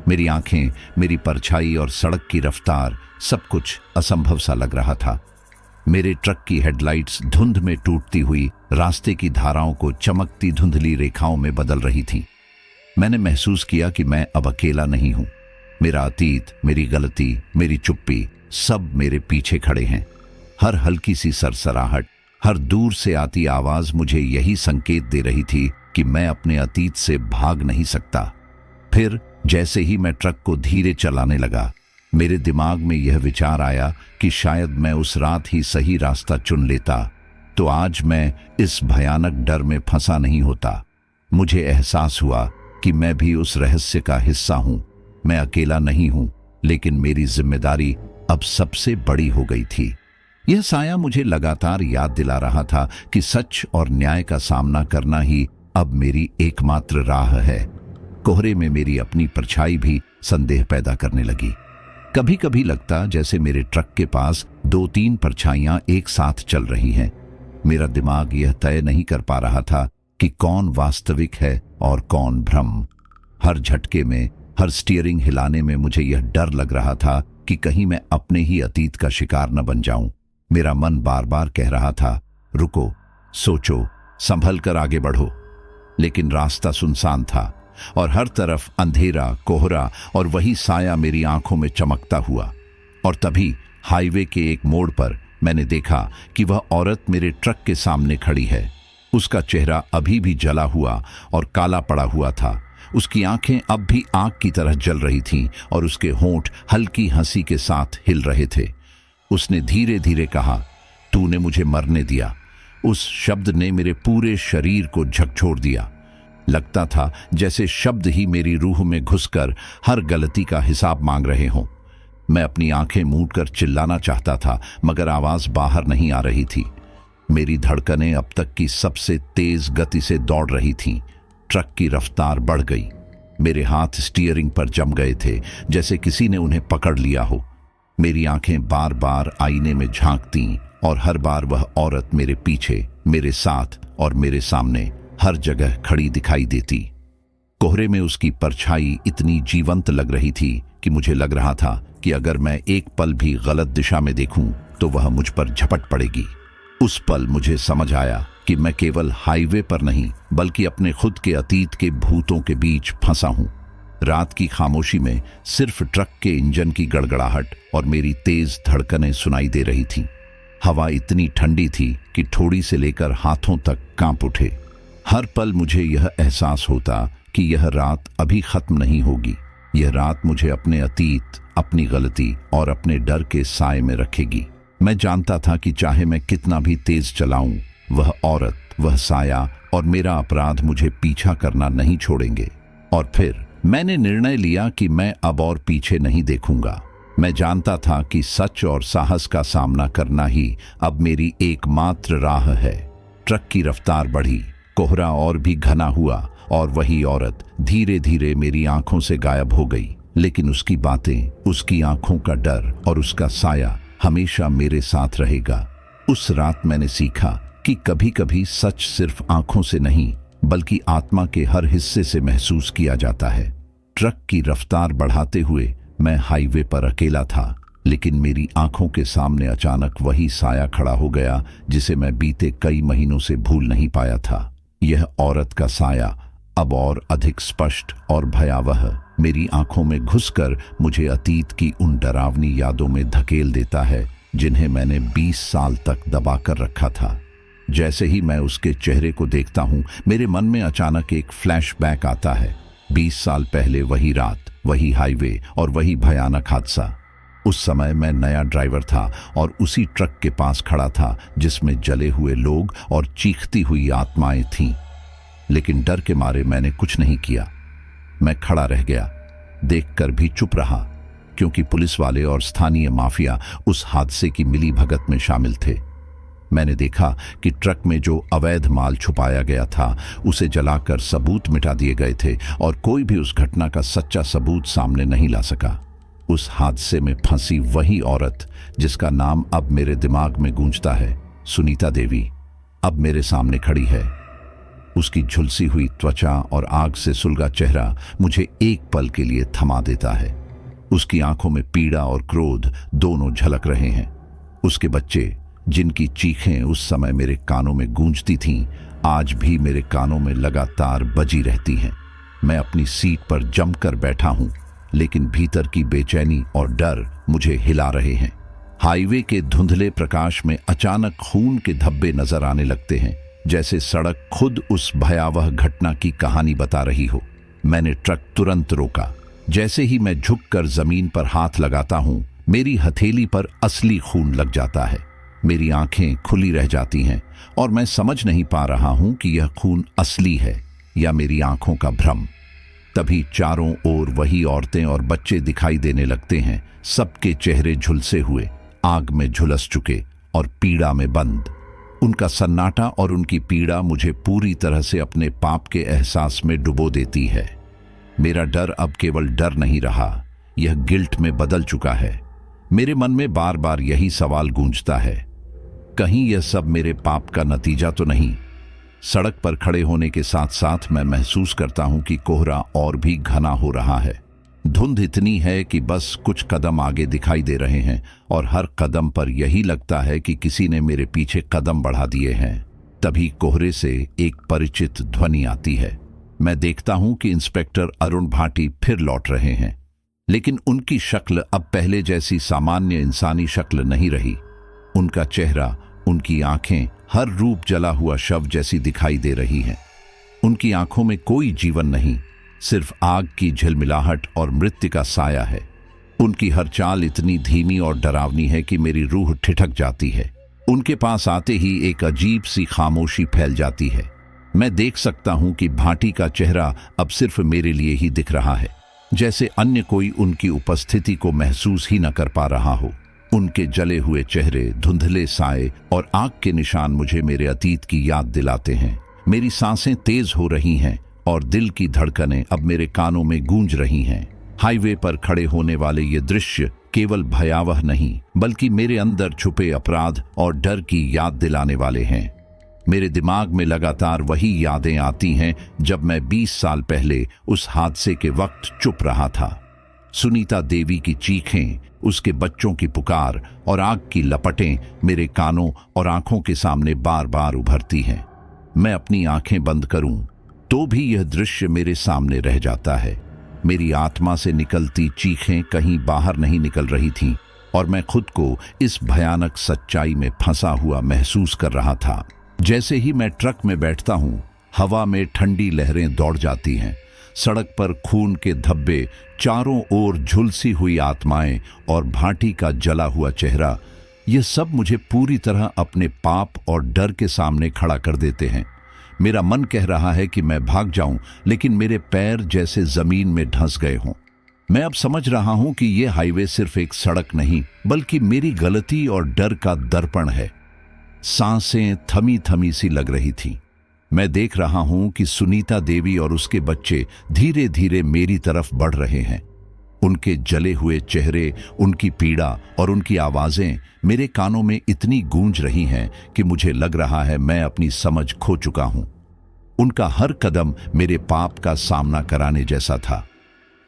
मेरी आंखें, मेरी परछाई और सड़क की रफ्तार, सब कुछ असंभव सा लग रहा था। मेरे ट्रक की हेडलाइट्स धुंध में टूटती हुई रास्ते की धाराओं को चमकती धुंधली रेखाओं में बदल रही थी। मैंने महसूस किया कि मैं अब अकेला नहीं हूं। मेरा अतीत, मेरी गलती, मेरी चुप्पी, सब मेरे पीछे खड़े हैं। हर हल्की सी सरसराहट, हर दूर से आती आवाज मुझे यही संकेत दे रही थी कि मैं अपने अतीत से भाग नहीं सकता। फिर जैसे ही मैं ट्रक को धीरे चलाने लगा, मेरे दिमाग में यह विचार आया कि शायद मैं उस रात ही सही रास्ता चुन लेता तो आज मैं इस भयानक डर में फंसा नहीं होता। मुझे एहसास हुआ कि मैं भी उस रहस्य का हिस्सा हूं। मैं अकेला नहीं हूं, लेकिन मेरी जिम्मेदारी अब सबसे बड़ी हो गई थी। यह साया मुझे लगातार याद दिला रहा था कि सच और न्याय का सामना करना ही अब मेरी एकमात्र राह है। कोहरे में मेरी अपनी परछाई भी संदेह पैदा करने लगी। कभी कभी लगता जैसे मेरे ट्रक के पास 2-3 परछाइयां एक साथ चल रही हैं। मेरा दिमाग यह तय नहीं कर पा रहा था कि कौन वास्तविक है और कौन भ्रम। हर झटके में, हर स्टीयरिंग हिलाने में मुझे यह डर लग रहा था कि कहीं मैं अपने ही अतीत का शिकार न बन जाऊं। मेरा मन बार बार कह रहा था, रुको, सोचो, संभल कर आगे बढ़ो। लेकिन रास्ता सुनसान था और हर तरफ अंधेरा, कोहरा और वही साया मेरी आंखों में चमकता हुआ। और तभी हाईवे के एक मोड़ पर मैंने देखा कि वह औरत मेरे ट्रक के सामने खड़ी है। उसका चेहरा अभी भी जला हुआ और काला पड़ा हुआ था। उसकी आंखें अब भी आग की तरह जल रही थीं और उसके होंठ हल्की हंसी के साथ हिल रहे थे। उसने धीरे धीरे कहा, तूने मुझे मरने दिया। उस शब्द ने मेरे पूरे शरीर को झकझोर दिया। लगता था जैसे शब्द ही मेरी रूह में घुसकर हर गलती का हिसाब मांग रहे हों। मैं अपनी आंखें मूंदकर चिल्लाना चाहता था, मगर आवाज बाहर नहीं आ रही थी। मेरी धड़कनें अब तक की सबसे तेज गति से दौड़ रही थीं। ट्रक की रफ्तार बढ़ गई। मेरे हाथ स्टीयरिंग पर जम गए थे, जैसे किसी ने उन्हें पकड़ लिया हो। मेरी आंखें बार बार आईने में झांकतीं और हर बार वह औरत मेरे पीछे, मेरे साथ और मेरे सामने हर जगह खड़ी दिखाई देती। कोहरे में उसकी परछाई इतनी जीवंत लग रही थी कि मुझे लग रहा था कि अगर मैं एक पल भी गलत दिशा में देखूं तो वह मुझ पर झपट पड़ेगी। उस पल मुझे समझ आया कि मैं केवल हाईवे पर नहीं, बल्कि अपने खुद के अतीत के भूतों के बीच फंसा हूं। रात की खामोशी में सिर्फ ट्रक के इंजन की गड़गड़ाहट और मेरी तेज धड़कनें सुनाई दे रही थीं। हवा इतनी ठंडी थी कि ठोड़ी से लेकर हाथों तक कांप उठे। हर पल मुझे यह एहसास होता कि यह रात अभी खत्म नहीं होगी। यह रात मुझे अपने अतीत, अपनी गलती और अपने डर के साए में रखेगी। मैं जानता था कि चाहे मैं कितना भी तेज चलाऊं, वह औरत, वह साया और मेरा अपराध मुझे पीछा करना नहीं छोड़ेंगे। और फिर मैंने निर्णय लिया कि मैं अब और पीछे नहीं देखूंगा। मैं जानता था कि सच और साहस का सामना करना ही अब मेरी एकमात्र राह है। ट्रक की रफ्तार बढ़ी, कोहरा और भी घना हुआ और वही औरत धीरे धीरे मेरी आंखों से गायब हो गई। लेकिन उसकी बातें, उसकी आंखों का डर और उसका साया हमेशा मेरे साथ रहेगा। उस रात मैंने सीखा कि कभी कभी सच सिर्फ आंखों से नहीं, बल्कि आत्मा के हर हिस्से से महसूस किया जाता है। ट्रक की रफ्तार बढ़ाते हुए मैं हाईवे पर अकेला था, लेकिन मेरी आंखों के सामने अचानक वही साया खड़ा हो गया जिसे मैं बीते कई महीनों से भूल नहीं पाया था। यह औरत का साया अब और अधिक स्पष्ट और भयावह मेरी आंखों में घुसकर मुझे अतीत की उन डरावनी यादों में धकेल देता है जिन्हें मैंने 20 साल तक दबा कर रखा था। जैसे ही मैं उसके चेहरे को देखता हूं, मेरे मन में अचानक एक फ्लैशबैक आता है। 20 साल पहले वही रात, वही हाईवे और वही भयानक हादसा। उस समय मैं नया ड्राइवर था और उसी ट्रक के पास खड़ा था जिसमें जले हुए लोग और चीखती हुई आत्माएं थीं। लेकिन डर के मारे मैंने कुछ नहीं किया। मैं खड़ा रह गया, देखकर भी चुप रहा, क्योंकि पुलिस वाले और स्थानीय माफिया उस हादसे की मिलीभगत में शामिल थे। मैंने देखा कि ट्रक में जो अवैध माल छुपाया गया था उसे जलाकर सबूत मिटा दिए गए थे और कोई भी उस घटना का सच्चा सबूत सामने नहीं ला सका। उस हादसे में फंसी वही औरत जिसका नाम अब मेरे दिमाग में गूंजता है, सुनीता देवी, अब मेरे सामने खड़ी है। उसकी झुलसी हुई त्वचा और आग से सुलगा चेहरा मुझे एक पल के लिए थमा देता है। उसकी आंखों में पीड़ा और क्रोध दोनों झलक रहे हैं। उसके बच्चे, जिनकी चीखें उस समय मेरे कानों में गूंजती थीं, आज भी मेरे कानों में लगातार बजी रहती हैं। मैं अपनी सीट पर जमकर बैठा हूं, लेकिन भीतर की बेचैनी और डर मुझे हिला रहे हैं। हाईवे के धुंधले प्रकाश में अचानक खून के धब्बे नजर आने लगते हैं। जैसे सड़क खुद उस भयावह घटना की कहानी बता रही हो। मैंने ट्रक तुरंत रोका। जैसे ही मैं झुककर जमीन पर हाथ लगाता हूं, मेरी हथेली पर असली खून लग जाता है। मेरी आंखें खुली रह जाती हैं और मैं समझ नहीं पा रहा हूं कि यह खून असली है या मेरी आंखों का भ्रम। तभी चारों ओर वही औरतें और बच्चे दिखाई देने लगते हैं, सबके चेहरे झुलसे हुए, आग में झुलस चुके और पीड़ा में बंद। उनका सन्नाटा और उनकी पीड़ा मुझे पूरी तरह से अपने पाप के एहसास में डुबो देती है। मेरा डर अब केवल डर नहीं रहा, यह गिल्ट में बदल चुका है। मेरे मन में बार बार यही सवाल गूंजता है, कहीं यह सब मेरे पाप का नतीजा तो नहीं। सड़क पर खड़े होने के साथ साथ मैं महसूस करता हूं कि कोहरा और भी घना हो रहा है। धुंध इतनी है कि बस कुछ कदम आगे दिखाई दे रहे हैं और हर कदम पर यही लगता है कि किसी ने मेरे पीछे कदम बढ़ा दिए हैं। तभी कोहरे से एक परिचित ध्वनि आती है। मैं देखता हूं कि इंस्पेक्टर अरुण भाटी फिर लौट रहे हैं, लेकिन उनकी शक्ल अब पहले जैसी सामान्य इंसानी शक्ल नहीं रही। उनका चेहरा, उनकी आंखें हर रूप जला हुआ शव जैसी दिखाई दे रही हैं। उनकी आंखों में कोई जीवन नहीं, सिर्फ आग की झिलमिलाहट और मृत्यु का साया है। उनकी हर चाल इतनी धीमी और डरावनी है कि मेरी रूह ठिठक जाती है। उनके पास आते ही एक अजीब सी खामोशी फैल जाती है। मैं देख सकता हूं कि भाटी का चेहरा अब सिर्फ मेरे लिए ही दिख रहा है, जैसे अन्य कोई उनकी उपस्थिति को महसूस ही न कर पा रहा हो। उनके जले हुए चेहरे, धुंधले साए और आग के निशान मुझे मेरे अतीत की याद दिलाते हैं। मेरी सांसें तेज हो रही हैं और दिल की धड़कनें अब मेरे कानों में गूंज रही हैं। हाईवे पर खड़े होने वाले ये दृश्य केवल भयावह नहीं, बल्कि मेरे अंदर छुपे अपराध और डर की याद दिलाने वाले हैं। मेरे दिमाग में लगातार वही यादें आती हैं जब मैं 20 साल पहले उस हादसे के वक्त चुप रहा था। सुनीता देवी की चीखें, उसके बच्चों की पुकार और आग की लपटें मेरे कानों और आंखों के सामने बार बार उभरती हैं। मैं अपनी आंखें बंद करूं तो भी यह दृश्य मेरे सामने रह जाता है। मेरी आत्मा से निकलती चीखें कहीं बाहर नहीं निकल रही थीं और मैं खुद को इस भयानक सच्चाई में फंसा हुआ महसूस कर रहा था। जैसे ही मैं ट्रक में बैठता हूं, हवा में ठंडी लहरें दौड़ जाती हैं। सड़क पर खून के धब्बे, चारों ओर झुलसी हुई आत्माएं और भाटी का जला हुआ चेहरा, ये सब मुझे पूरी तरह अपने पाप और डर के सामने खड़ा कर देते हैं। मेरा मन कह रहा है कि मैं भाग जाऊं, लेकिन मेरे पैर जैसे जमीन में धंस गए हों। मैं अब समझ रहा हूं कि यह हाईवे सिर्फ एक सड़क नहीं, बल्कि मेरी गलती और डर का दर्पण है। सांसें थमी थमी सी लग रही थीं। मैं देख रहा हूं कि सुनीता देवी और उसके बच्चे धीरे धीरे मेरी तरफ बढ़ रहे हैं। उनके जले हुए चेहरे, उनकी पीड़ा और उनकी आवाजें मेरे कानों में इतनी गूंज रही हैं कि मुझे लग रहा है मैं अपनी समझ खो चुका हूं। उनका हर कदम मेरे पाप का सामना कराने जैसा था।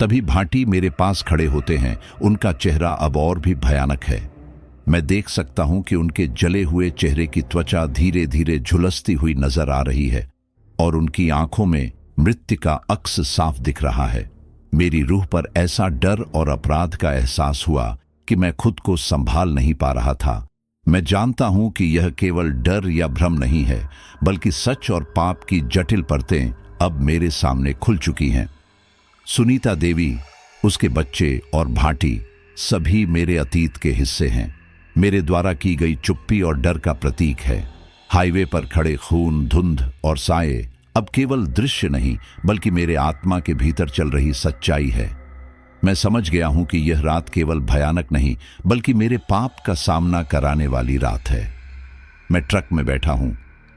तभी भाटी मेरे पास खड़े होते हैं। उनका चेहरा अब और भी भयानक है। मैं देख सकता हूं कि उनके जले हुए चेहरे की त्वचा धीरे धीरे झुलसती हुई नजर आ रही है और उनकी आंखों में मृत्यु का अक्स साफ दिख रहा है। मेरी रूह पर ऐसा डर और अपराध का एहसास हुआ कि मैं खुद को संभाल नहीं पा रहा था। मैं जानता हूं कि यह केवल डर या भ्रम नहीं है, बल्कि सच और पाप की जटिल परतें अब मेरे सामने खुल चुकी हैं। सुनीता देवी, उसके बच्चे और भाटी सभी मेरे अतीत के हिस्से हैं। मेरे द्वारा की गई चुप्पी और डर का प्रतीक है। हाईवे पर खड़े खून, धुंध और साए अब केवल दृश्य नहीं, बल्कि मेरे आत्मा के भीतर चल रही सच्चाई है। मैं समझ गया हूं कि यह रात केवल भयानक नहीं, बल्कि मेरे पाप का सामना कराने वाली रात है। मैं ट्रक में बैठा हूं,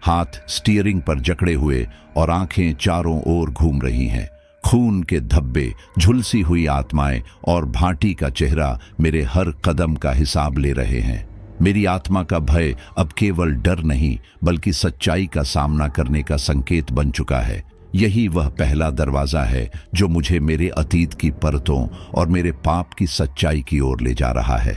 हाथ स्टीयरिंग पर जकड़े हुए और आंखें चारों ओर घूम रही हैं। खून के धब्बे, झुलसी हुई आत्माएं और भाटी का चेहरा मेरे हर कदम का हिसाब ले रहे हैं। मेरी आत्मा का भय अब केवल डर नहीं, बल्कि सच्चाई का सामना करने का संकेत बन चुका है। यही वह पहला दरवाजा है जो मुझे मेरे अतीत की परतों और मेरे पाप की सच्चाई की ओर ले जा रहा है।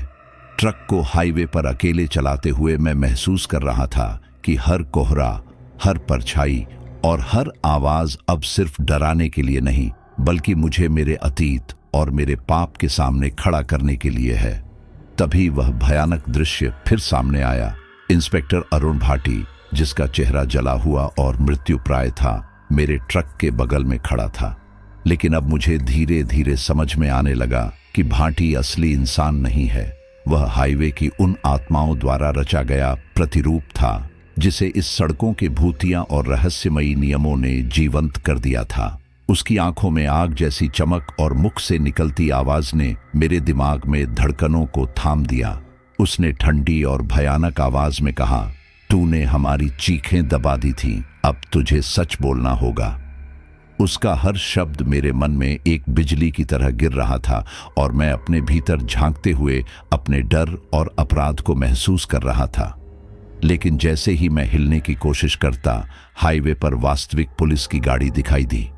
ट्रक को हाईवे पर अकेले चलाते हुए मैं महसूस कर रहा था कि हर कोहरा, हर परछाई और हर आवाज अब सिर्फ डराने के लिए नहीं, बल्कि मुझे मेरे अतीत और मेरे पाप के सामने खड़ा करने के लिए है। तभी वह भयानक दृश्य फिर सामने आया। इंस्पेक्टर अरुण भाटी जिसका चेहरा जला हुआ और मृत्युप्राय था, मेरे ट्रक के बगल में खड़ा था। लेकिन अब मुझे धीरे धीरे समझ में आने लगा कि भाटी असली इंसान नहीं है, वह हाईवे की उन आत्माओं द्वारा रचा गया प्रतिरूप था जिसे इस सड़कों के भूतिया और रहस्यमयी नियमों ने जीवंत कर दिया था। उसकी आंखों में आग जैसी चमक और मुख से निकलती आवाज ने मेरे दिमाग में धड़कनों को थाम दिया। उसने ठंडी और भयानक आवाज में कहा, तूने हमारी चीखें दबा दी थी, अब तुझे सच बोलना होगा। उसका हर शब्द मेरे मन में एक बिजली की तरह गिर रहा था और मैं अपने भीतर झांकते हुए अपने डर और अपराध को महसूस कर रहा था। लेकिन जैसे ही मैं हिलने की कोशिश करता, हाईवे पर वास्तविक पुलिस की गाड़ी दिखाई दी।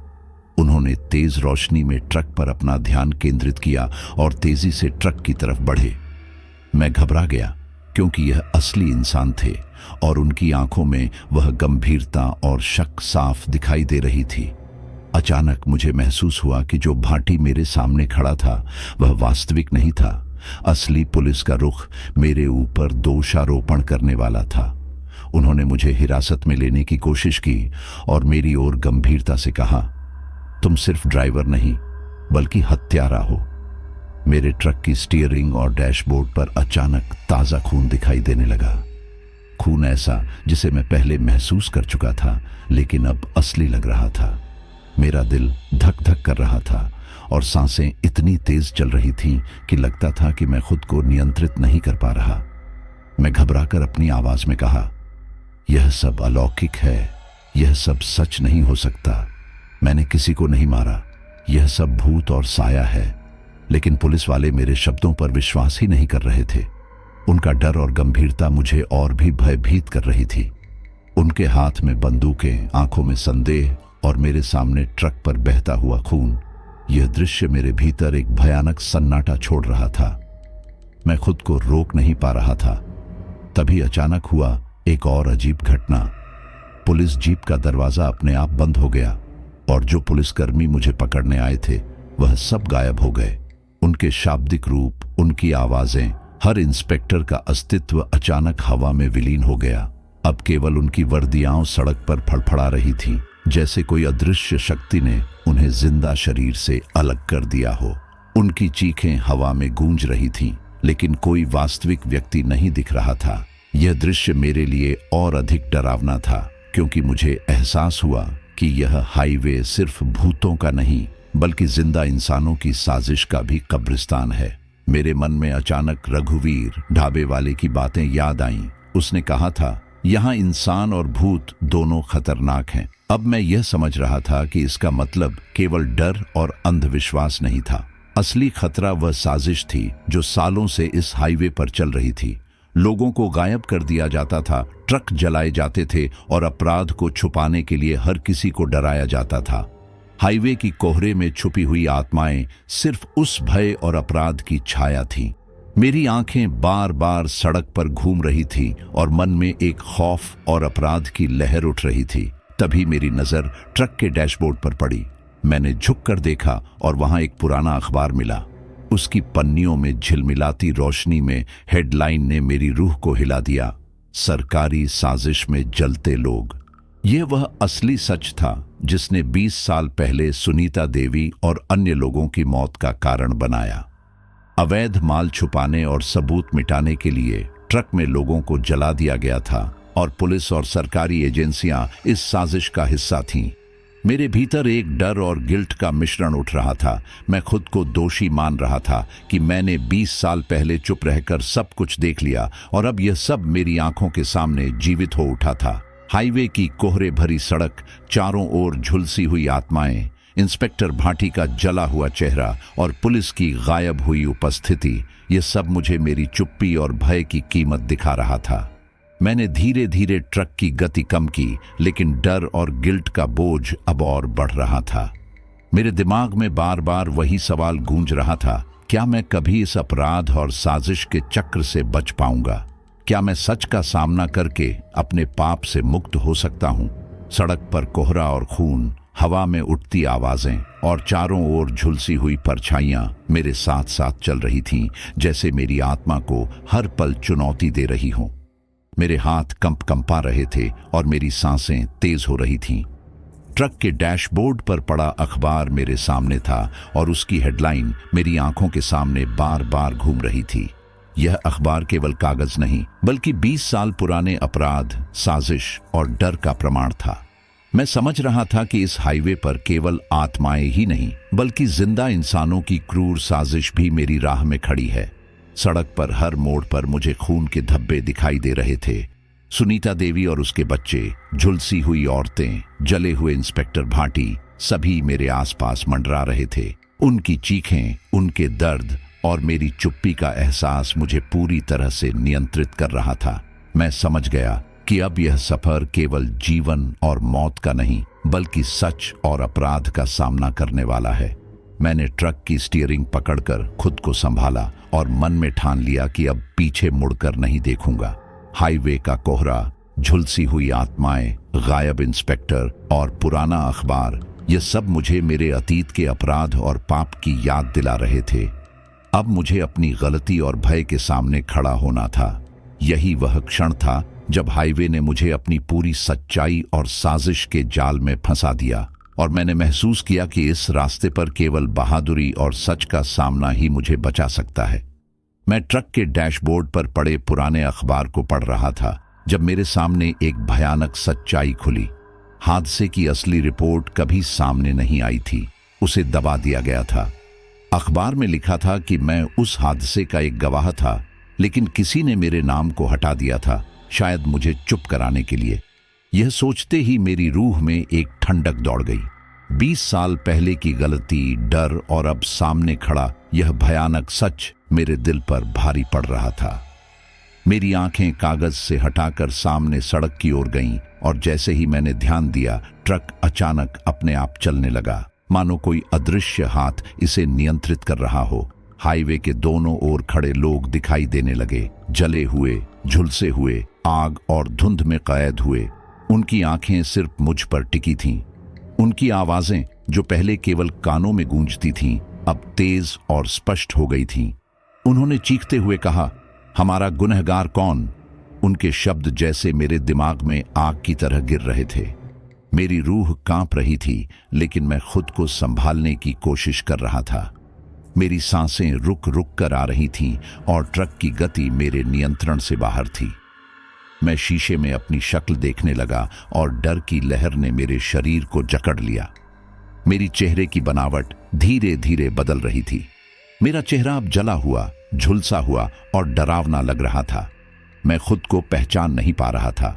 उन्होंने तेज रोशनी में ट्रक पर अपना ध्यान केंद्रित किया और तेजी से ट्रक की तरफ बढ़े। मैं घबरा गया क्योंकि यह असली इंसान थे और उनकी आंखों में वह गंभीरता और शक साफ दिखाई दे रही थी। अचानक मुझे महसूस हुआ कि जो भाटी मेरे सामने खड़ा था वह वास्तविक नहीं था। असली पुलिस का रुख मेरे ऊपर दोषारोपण करने वाला था। उन्होंने मुझे हिरासत में लेने की कोशिश की और मेरी ओर गंभीरता से कहा, तुम सिर्फ ड्राइवर नहीं बल्कि हत्यारा हो। मेरे ट्रक की स्टीयरिंग और डैशबोर्ड पर अचानक ताजा खून दिखाई देने लगा। खून ऐसा जिसे मैं पहले महसूस कर चुका था, लेकिन अब असली लग रहा था। मेरा दिल धक धक कर रहा था और सांसें इतनी तेज चल रही थीं कि लगता था कि मैं खुद को नियंत्रित नहीं कर पा रहा। मैं घबराकर अपनी आवाज में कहा, यह सब अलौकिक है, यह सब सच नहीं हो सकता। मैंने किसी को नहीं मारा, यह सब भूत और साया है। लेकिन पुलिस वाले मेरे शब्दों पर विश्वास ही नहीं कर रहे थे। उनका डर और गंभीरता मुझे और भी भयभीत कर रही थी। उनके हाथ में बंदूकें, आंखों में संदेह और मेरे सामने ट्रक पर बहता हुआ खून। यह दृश्य मेरे भीतर एक भयानक सन्नाटा छोड़ रहा था। मैं खुद को रोक नहीं पा रहा था। तभी अचानक हुआ एक और अजीब घटना। पुलिस जीप का दरवाजा अपने आप बंद हो गया और जो पुलिसकर्मी मुझे पकड़ने आए थे वह सब गायब हो गए। उनके शाब्दिक रूप, उनकी आवाजें, हर इंस्पेक्टर का अस्तित्व अचानक हवा में विलीन हो गया। अब केवल उनकी वर्दियां सड़क पर फड़फड़ा रही थीं, जैसे कोई अदृश्य शक्ति ने उन्हें जिंदा शरीर से अलग कर दिया हो। उनकी चीखें हवा में गूंज रही थीं, लेकिन कोई वास्तविक व्यक्ति नहीं दिख रहा था। यह दृश्य मेरे लिए और अधिक डरावना था क्योंकि मुझे एहसास हुआ कि यह हाईवे सिर्फ भूतों का नहीं बल्कि जिंदा इंसानों की साजिश का भी कब्रिस्तान है। मेरे मन में अचानक रघुवीर ढाबे वाले की बातें याद आईं। उसने कहा था, यहाँ इंसान और भूत दोनों खतरनाक हैं। अब मैं यह समझ रहा था कि इसका मतलब केवल डर और अंधविश्वास नहीं था। असली खतरा वह साजिश थी जो सालों से इस हाईवे पर चल रही थी। लोगों को गायब कर दिया जाता था, ट्रक जलाए जाते थे और अपराध को छुपाने के लिए हर किसी को डराया जाता था। हाईवे की कोहरे में छुपी हुई आत्माएं सिर्फ उस भय और अपराध की छाया थीं। मेरी आंखें बार बार सड़क पर घूम रही थी और मन में एक खौफ और अपराध की लहर उठ रही थी। तभी मेरी नजर ट्रक के डैशबोर्ड पर पड़ी। मैंने झुककर देखा और वहां एक पुराना अखबार मिला। उसकी पन्नियों में झिलमिलाती रोशनी में हेडलाइन ने मेरी रूह को हिला दिया, सरकारी साजिश में जलते लोग। यह वह असली सच था जिसने 20 साल पहले सुनीता देवी और अन्य लोगों की मौत का कारण बनाया। अवैध माल छुपाने और सबूत मिटाने के लिए ट्रक में लोगों को जला दिया गया था और पुलिस और सरकारी एजेंसियां इस साजिश का हिस्सा थीं। मेरे भीतर एक डर और गिल्ट का मिश्रण उठ रहा था। मैं खुद को दोषी मान रहा था कि मैंने 20 साल पहले चुप रहकर सब कुछ देख लिया और अब यह सब मेरी आंखों के सामने जीवित हो उठा था। हाईवे की कोहरे भरी सड़क, चारों ओर झुलसी हुई आत्माएं, इंस्पेक्टर भाटी का जला हुआ चेहरा और पुलिस की गायब हुई उपस्थिति, ये सब मुझे मेरी चुप्पी और भय की कीमत दिखा रहा था। मैंने धीरे धीरे ट्रक की गति कम की, लेकिन डर और गिल्ट का बोझ अब और बढ़ रहा था। मेरे दिमाग में बार बार वही सवाल गूंज रहा था, क्या मैं कभी इस अपराध और साजिश के चक्र से बच पाऊंगा? क्या मैं सच का सामना करके अपने पाप से मुक्त हो सकता हूं? सड़क पर कोहरा और खून, हवा में उठती आवाजें और चारों ओर झुलसी हुई परछाइयां मेरे साथ साथ चल रही थीं, जैसे मेरी आत्मा को हर पल चुनौती दे रही हों। मेरे हाथ कंपा रहे थे और मेरी सांसें तेज हो रही थीं। ट्रक के डैशबोर्ड पर पड़ा अखबार मेरे सामने था और उसकी हेडलाइन मेरी आंखों के सामने बार बार घूम रही थी। यह अखबार केवल कागज नहीं बल्कि 20 साल पुराने अपराध, साजिश और डर का प्रमाण था। मैं समझ रहा था कि इस हाईवे पर केवल आत्माएं ही नहीं बल्कि जिंदा इंसानों की क्रूर साजिश भी मेरी राह में खड़ी है। सड़क पर हर मोड़ पर मुझे खून के धब्बे दिखाई दे रहे थे। सुनीता देवी और उसके बच्चे, झुलसी हुई औरतें, जले हुए इंस्पेक्टर भाटी, सभी मेरे आसपास मंडरा रहे थे। उनकी चीखें, उनके दर्द और मेरी चुप्पी का एहसास मुझे पूरी तरह से नियंत्रित कर रहा था। मैं समझ गया कि अब यह सफर केवल जीवन और मौत का नहीं बल्कि सच और अपराध का सामना करने वाला है। मैंने ट्रक की स्टीयरिंग पकड़कर खुद को संभाला और मन में ठान लिया कि अब पीछे मुड़कर नहीं देखूंगा। हाईवे का कोहरा, झुलसी हुई आत्माएं, गायब इंस्पेक्टर और पुराना अखबार, ये सब मुझे मेरे अतीत के अपराध और पाप की याद दिला रहे थे। अब मुझे अपनी गलती और भय के सामने खड़ा होना था। यही वह क्षण था जब हाईवे ने मुझे अपनी पूरी सच्चाई और साजिश के जाल में फंसा दिया और मैंने महसूस किया कि इस रास्ते पर केवल बहादुरी और सच का सामना ही मुझे बचा सकता है। मैं ट्रक के डैशबोर्ड पर पड़े पुराने अखबार को पढ़ रहा था जब मेरे सामने एक भयानक सच्चाई खुली। हादसे की असली रिपोर्ट कभी सामने नहीं आई थी, उसे दबा दिया गया था। अखबार में लिखा था कि मैं उस हादसे का एक गवाह था, लेकिन किसी ने मेरे नाम को हटा दिया था, शायद मुझे चुप कराने के लिए। यह सोचते ही मेरी रूह में एक ठंडक दौड़ गई। 20 साल पहले की गलती, डर और अब सामने खड़ा यह भयानक सच मेरे दिल पर भारी पड़ रहा था। मेरी आंखें कागज से हटाकर सामने सड़क की ओर गईं और जैसे ही मैंने ध्यान दिया, ट्रक अचानक अपने आप चलने लगा, मानो कोई अदृश्य हाथ इसे नियंत्रित कर रहा हो। हाईवे के दोनों ओर खड़े लोग दिखाई देने लगे, जले हुए, झुलसे हुए, आग और धुंध में कैद हुए। उनकी आंखें सिर्फ मुझ पर टिकी थीं। उनकी आवाजें जो पहले केवल कानों में गूंजती थीं, अब तेज और स्पष्ट हो गई थीं। उन्होंने चीखते हुए कहा, हमारा गुनहगार कौन? उनके शब्द जैसे मेरे दिमाग में आग की तरह गिर रहे थे। मेरी रूह कांप रही थी, लेकिन मैं खुद को संभालने की कोशिश कर रहा था। मेरी सांसें रुक रुक कर आ रही थीं और ट्रक की गति मेरे नियंत्रण से बाहर थी। मैं शीशे में अपनी शक्ल देखने लगा और डर की लहर ने मेरे शरीर को जकड़ लिया। मेरी चेहरे की बनावट धीरे धीरे बदल रही थी। मेरा चेहरा अब जला हुआ, झुलसा हुआ और डरावना लग रहा था। मैं खुद को पहचान नहीं पा रहा था।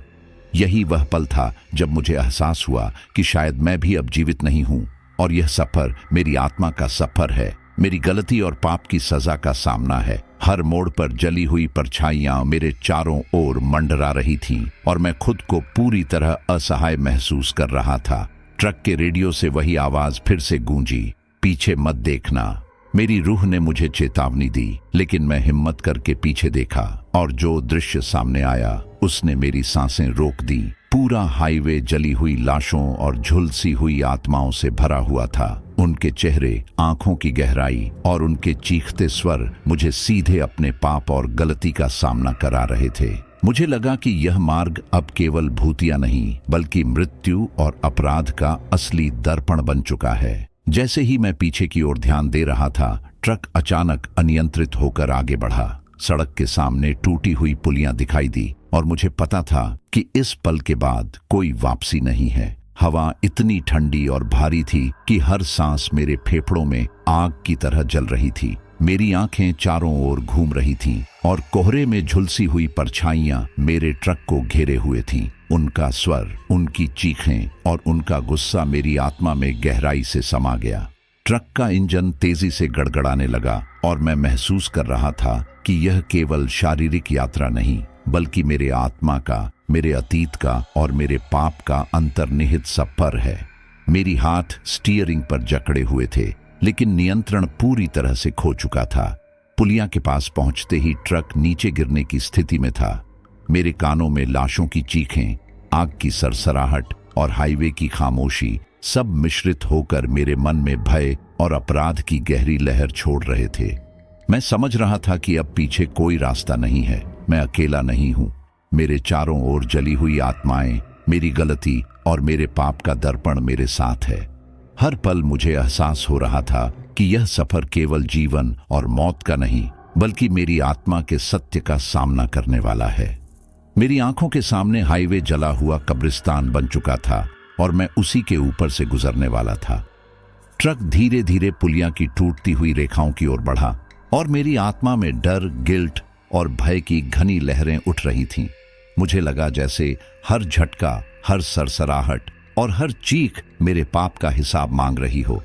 यही वह पल था जब मुझे एहसास हुआ कि शायद मैं भी अब जीवित नहीं हूं और यह सफर मेरी आत्मा का सफर है। मेरी गलती और पाप की सजा का सामना है। हर मोड़ पर जली हुई परछाइयां मेरे चारों ओर मंडरा रही थीं और मैं खुद को पूरी तरह असहाय महसूस कर रहा था। ट्रक के रेडियो से वही आवाज फिर से गूंजी, पीछे मत देखना। मेरी रूह ने मुझे चेतावनी दी, लेकिन मैं हिम्मत करके पीछे देखा और जो दृश्य सामने आया उसने मेरी सांसें रोक दी। पूरा हाईवे जली हुई लाशों और झुलसी हुई आत्माओं से भरा हुआ था। उनके चेहरे, आंखों की गहराई और उनके चीखते स्वर मुझे सीधे अपने पाप और गलती का सामना करा रहे थे। मुझे लगा कि यह मार्ग अब केवल भूतिया नहीं बल्कि मृत्यु और अपराध का असली दर्पण बन चुका है। जैसे ही मैं पीछे की ओर ध्यान दे रहा था, ट्रक अचानक अनियंत्रित होकर आगे बढ़ा। सड़क के सामने टूटी हुई पुलियां दिखाई दी और मुझे पता था कि इस पल के बाद कोई वापसी नहीं है। हवा इतनी ठंडी और भारी थी कि हर सांस मेरे फेफड़ों में आग की तरह जल रही थी। मेरी आंखें चारों ओर घूम रही थीं और कोहरे में झुलसी हुई परछाइयां मेरे ट्रक को घेरे हुए थीं। उनका स्वर, उनकी चीखें और उनका गुस्सा मेरी आत्मा में गहराई से समा गया। ट्रक का इंजन तेजी से गड़गड़ाने लगा और मैं महसूस कर रहा था कि यह केवल शारीरिक यात्रा नहीं बल्कि मेरे आत्मा का, मेरे अतीत का और मेरे पाप का अंतर्निहित सफर है। मेरी हाथ स्टीयरिंग पर जकड़े हुए थे, लेकिन नियंत्रण पूरी तरह से खो चुका था। पुलिया के पास पहुंचते ही ट्रक नीचे गिरने की स्थिति में था। मेरे कानों में लाशों की चीखें, आग की सरसराहट और हाईवे की खामोशी सब मिश्रित होकर मेरे मन में भय और अपराध की गहरी लहर छोड़ रहे थे। मैं समझ रहा था कि अब पीछे कोई रास्ता नहीं है, मैं अकेला नहीं हूं। मेरे चारों ओर जली हुई आत्माएं, मेरी गलती और मेरे पाप का दर्पण मेरे साथ है। हर पल मुझे एहसास हो रहा था कि यह सफर केवल जीवन और मौत का नहीं, बल्कि मेरी आत्मा के सत्य का सामना करने वाला है। मेरी आंखों के सामने हाईवे जला हुआ कब्रिस्तान बन चुका था और मैं उसी के ऊपर से गुजरने वाला था। ट्रक धीरे धीरे पुलिया की टूटती हुई रेखाओं की ओर बढ़ा और मेरी आत्मा में डर, गिल्ट और भय की घनी लहरें उठ रही थीं। मुझे लगा जैसे हर झटका, हर सरसराहट और हर चीख मेरे पाप का हिसाब मांग रही हो।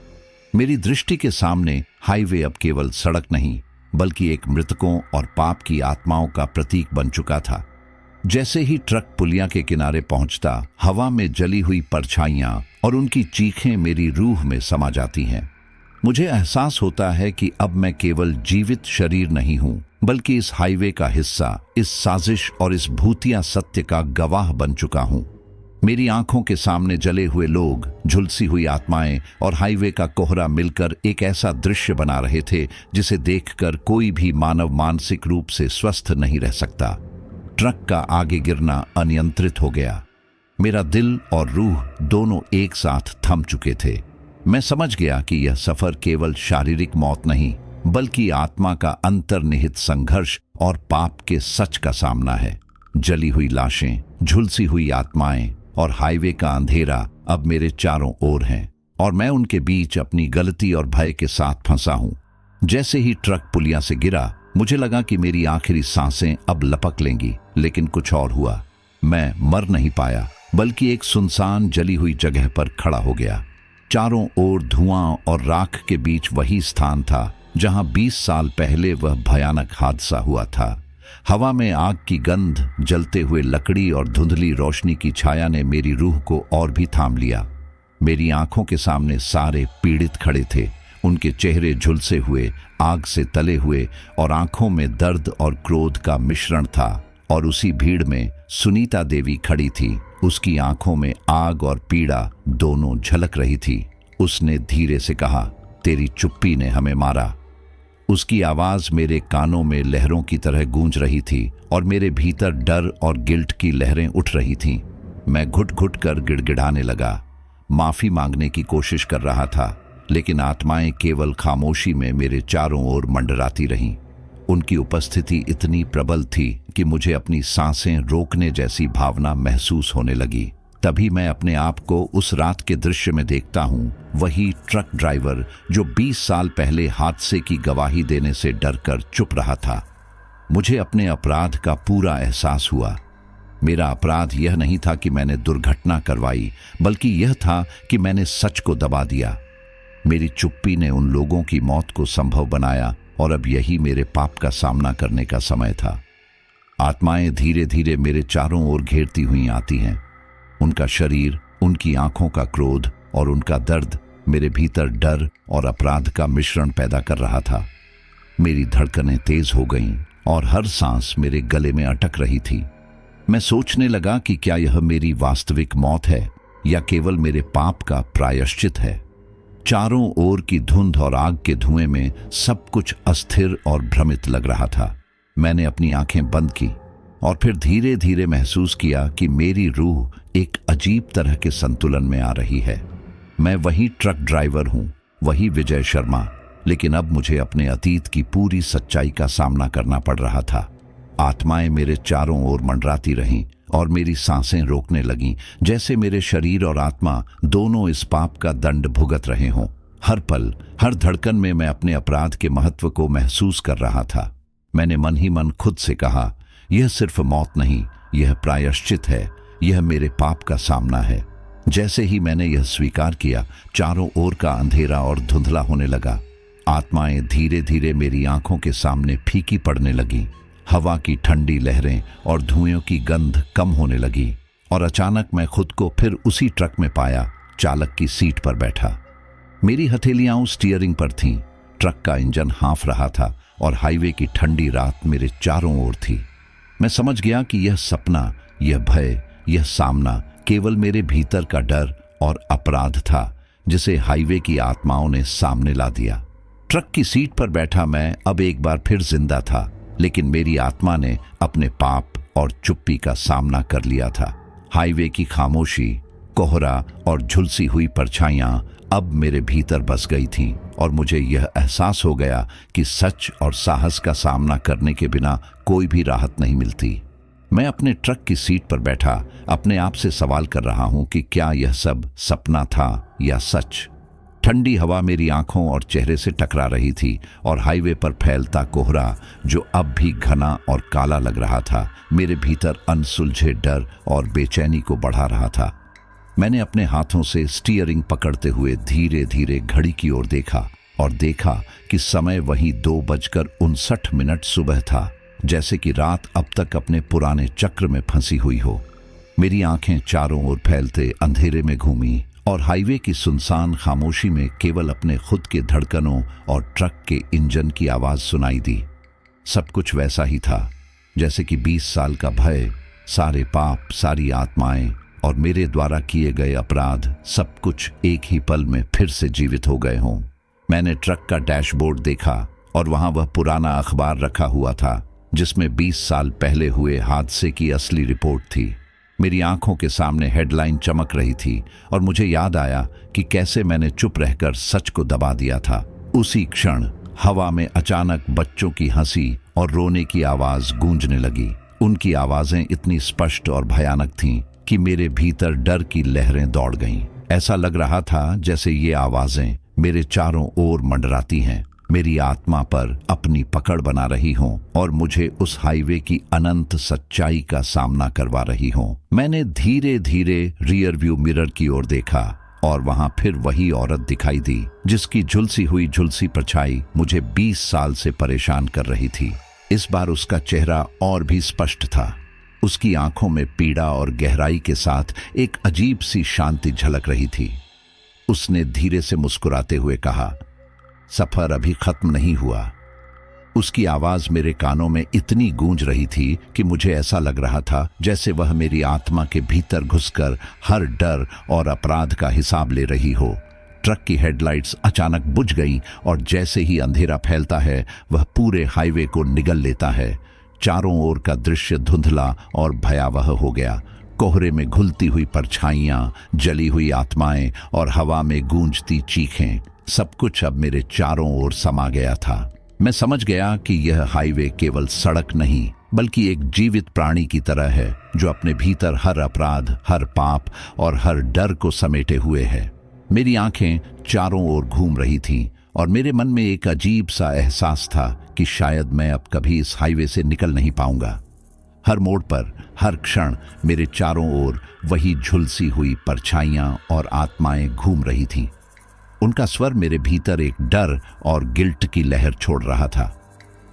मेरी दृष्टि के सामने हाईवे अब केवल सड़क नहीं, बल्कि एक मृतकों और पाप की आत्माओं का प्रतीक बन चुका था। जैसे ही ट्रक पुलिया के किनारे पहुंचता, हवा में जली हुई परछाइयां और उनकी चीखें मेरी रूह में समा जाती हैं। मुझे एहसास होता है कि अब मैं केवल जीवित शरीर नहीं हूं, बल्कि इस हाईवे का हिस्सा, इस साजिश और इस भूतिया सत्य का गवाह बन चुका हूं। मेरी आंखों के सामने जले हुए लोग, झुलसी हुई आत्माएं और हाईवे का कोहरा मिलकर एक ऐसा दृश्य बना रहे थे जिसे देखकर कोई भी मानव मानसिक रूप से स्वस्थ नहीं रह सकता। ट्रक का आगे गिरना अनियंत्रित हो गया। मेरा दिल और रूह दोनों एक साथ थम चुके थे। मैं समझ गया कि यह सफर केवल शारीरिक मौत नहीं, बल्कि आत्मा का अंतर्निहित संघर्ष और पाप के सच का सामना है। जली हुई लाशें, झुलसी हुई आत्माएं और हाईवे का अंधेरा अब मेरे चारों ओर हैं और मैं उनके बीच अपनी गलती और भय के साथ फंसा हूं। जैसे ही ट्रक पुलिया से गिरा, मुझे लगा कि मेरी आखिरी सांसें अब लपक लेंगी, लेकिन कुछ और हुआ। मैं मर नहीं पाया, बल्कि एक सुनसान जली हुई जगह पर खड़ा हो गया। चारों ओर धुआं और राख के बीच वही स्थान था जहां 20 साल पहले वह भयानक हादसा हुआ था। हवा में आग की गंध, जलते हुए लकड़ी और धुंधली रोशनी की छाया ने मेरी रूह को और भी थाम लिया। मेरी आंखों के सामने सारे पीड़ित खड़े थे, उनके चेहरे झुलसे हुए, आग से तले हुए और आंखों में दर्द और क्रोध का मिश्रण था। और उसी भीड़ में सुनीता देवी खड़ी थी। उसकी आंखों में आग और पीड़ा दोनों झलक रही थी। उसने धीरे से कहा, तेरी चुप्पी ने हमें मारा। उसकी आवाज मेरे कानों में लहरों की तरह गूंज रही थी और मेरे भीतर डर और गिल्ट की लहरें उठ रही थीं। मैं घुट घुट कर गिड़गिड़ाने लगा, माफी मांगने की कोशिश कर रहा था, लेकिन आत्माएं केवल खामोशी में मेरे चारों ओर मंडराती रहीं। उनकी उपस्थिति इतनी प्रबल थी कि मुझे अपनी सांसें रोकने जैसी भावना महसूस होने लगी। तभी मैं अपने आप को उस रात के दृश्य में देखता हूँ, वही ट्रक ड्राइवर जो 20 साल पहले हादसे की गवाही देने से डरकर चुप रहा था। मुझे अपने अपराध का पूरा एहसास हुआ। मेरा अपराध यह नहीं था कि मैंने दुर्घटना करवाई, बल्कि यह था कि मैंने सच को दबा दिया। मेरी चुप्पी ने उन लोगों की मौत को संभव बनाया और अब यही मेरे पाप का सामना करने का समय था। आत्माएं धीरे धीरे मेरे चारों ओर घेरती हुई आती हैं। उनका शरीर, उनकी आंखों का क्रोध और उनका दर्द मेरे भीतर डर और अपराध का मिश्रण पैदा कर रहा था। मेरी धड़कनें तेज हो गईं और हर सांस मेरे गले में अटक रही थी। मैं सोचने लगा कि क्या यह मेरी वास्तविक मौत है या केवल मेरे पाप का प्रायश्चित है। चारों ओर की धुंध और आग के धुएं में सब कुछ अस्थिर और भ्रमित लग रहा था। मैंने अपनी आंखें बंद की और फिर धीरे धीरे महसूस किया कि मेरी रूह एक अजीब तरह के संतुलन में आ रही है। मैं वही ट्रक ड्राइवर हूं, वही विजय शर्मा, लेकिन अब मुझे अपने अतीत की पूरी सच्चाई का सामना करना पड़ रहा था। आत्माएं मेरे चारों ओर मंडराती रहीं और मेरी सांसें रोकने लगीं, जैसे मेरे शरीर और आत्मा दोनों इस पाप का दंड भुगत रहे हों। हर पल, हर धड़कन में मैं अपने अपराध के महत्व को महसूस कर रहा था। मैंने मन ही मन खुद से कहा, यह सिर्फ मौत नहीं, यह प्रायश्चित है, यह मेरे पाप का सामना है। जैसे ही मैंने यह स्वीकार किया, चारों ओर का अंधेरा और धुंधला होने लगा। आत्माएं धीरे धीरे मेरी आंखों के सामने फीकी पड़ने लगीं। हवा की ठंडी लहरें और धुएं की गंध कम होने लगी और अचानक मैं खुद को फिर उसी ट्रक में पाया, चालक की सीट पर बैठा। मेरी हथेलियां स्टीयरिंग पर थीं। ट्रक का इंजन हाँफ रहा था और हाईवे की ठंडी रात मेरे चारों ओर थी। मैं समझ गया कि यह सपना, यह भय, यह सामना केवल मेरे भीतर का डर और अपराध था, जिसे हाईवे की आत्माओं ने सामने ला दिया। ट्रक की सीट पर बैठा मैं अब एक बार फिर जिंदा था, लेकिन मेरी आत्मा ने अपने पाप और चुप्पी का सामना कर लिया था। हाईवे की खामोशी, कोहरा और झुलसी हुई परछाइयां अब मेरे भीतर बस गई थीं और मुझे यह एहसास हो गया कि सच और साहस का सामना करने के बिना कोई भी राहत नहीं मिलती। मैं अपने ट्रक की सीट पर बैठा अपने आप से सवाल कर रहा हूं कि क्या यह सब सपना था या सच। ठंडी हवा मेरी आंखों और चेहरे से टकरा रही थी और हाईवे पर फैलता कोहरा, जो अब भी घना और काला लग रहा था, मेरे भीतर अनसुलझे डर और बेचैनी को बढ़ा रहा था। मैंने अपने हाथों से स्टीयरिंग पकड़ते हुए धीरे धीरे घड़ी की ओर देखा और देखा कि समय वही 2:59 सुबह था, जैसे कि रात अब तक अपने पुराने चक्र में फंसी हुई हो। मेरी आंखें चारों ओर फैलते अंधेरे में घूमी और हाईवे की सुनसान खामोशी में केवल अपने खुद के धड़कनों और ट्रक के इंजन की आवाज सुनाई दी। सब कुछ वैसा ही था जैसे कि 20 साल का भय, सारे पाप, सारी आत्माएं और मेरे द्वारा किए गए अपराध, सब कुछ एक ही पल में फिर से जीवित हो गए हों। मैंने ट्रक का डैशबोर्ड देखा और वहां वह पुराना अखबार रखा हुआ था जिसमें 20 साल पहले हुए हादसे की असली रिपोर्ट थी। मेरी आंखों के सामने हेडलाइन चमक रही थी और मुझे याद आया कि कैसे मैंने चुप रहकर सच को दबा दिया था। उसी क्षण हवा में अचानक बच्चों की हंसी और रोने की आवाज गूंजने लगी। उनकी आवाजें इतनी स्पष्ट और भयानक थीं कि मेरे भीतर डर की लहरें दौड़ गईं। ऐसा लग रहा था जैसे ये आवाजें मेरे चारों ओर मंडराती हैं, मेरी आत्मा पर अपनी पकड़ बना रही हों और मुझे उस हाईवे की अनंत सच्चाई का सामना करवा रही हों। मैंने धीरे धीरे रियर व्यू मिरर की ओर देखा और वहां फिर वही औरत दिखाई दी जिसकी झुलसी हुई झुलसी परछाई मुझे 20 साल से परेशान कर रही थी। इस बार उसका चेहरा और भी स्पष्ट था। उसकी आंखों में पीड़ा और गहराई के साथ एक अजीब सी शांति झलक रही थी। उसने धीरे से मुस्कुराते हुए कहा, सफर अभी खत्म नहीं हुआ। उसकी आवाज मेरे कानों में इतनी गूंज रही थी कि मुझे ऐसा लग रहा था जैसे वह मेरी आत्मा के भीतर घुसकर हर डर और अपराध का हिसाब ले रही हो। ट्रक की हेडलाइट्स अचानक बुझ गईं और जैसे ही अंधेरा फैलता है वह पूरे हाईवे को निगल लेता है। चारों ओर का दृश्य धुंधला और भयावह हो गया। कोहरे में घुलती हुई परछाइयां, जली हुई आत्माएं और हवा में गूंजती चीखें, सब कुछ अब मेरे चारों ओर समा गया था। मैं समझ गया कि यह हाईवे केवल सड़क नहीं बल्कि एक जीवित प्राणी की तरह है जो अपने भीतर हर अपराध, हर पाप और हर डर को समेटे हुए है। मेरी आंखें चारों ओर घूम रही थीं और मेरे मन में एक अजीब सा एहसास था कि शायद मैं अब कभी इस हाईवे से निकल नहीं पाऊंगा। हर मोड़ पर, हर क्षण मेरे चारों ओर वही झुलसी हुई परछाइयां और आत्माएं घूम रही थीं। उनका स्वर मेरे भीतर एक डर और गिल्ट की लहर छोड़ रहा था।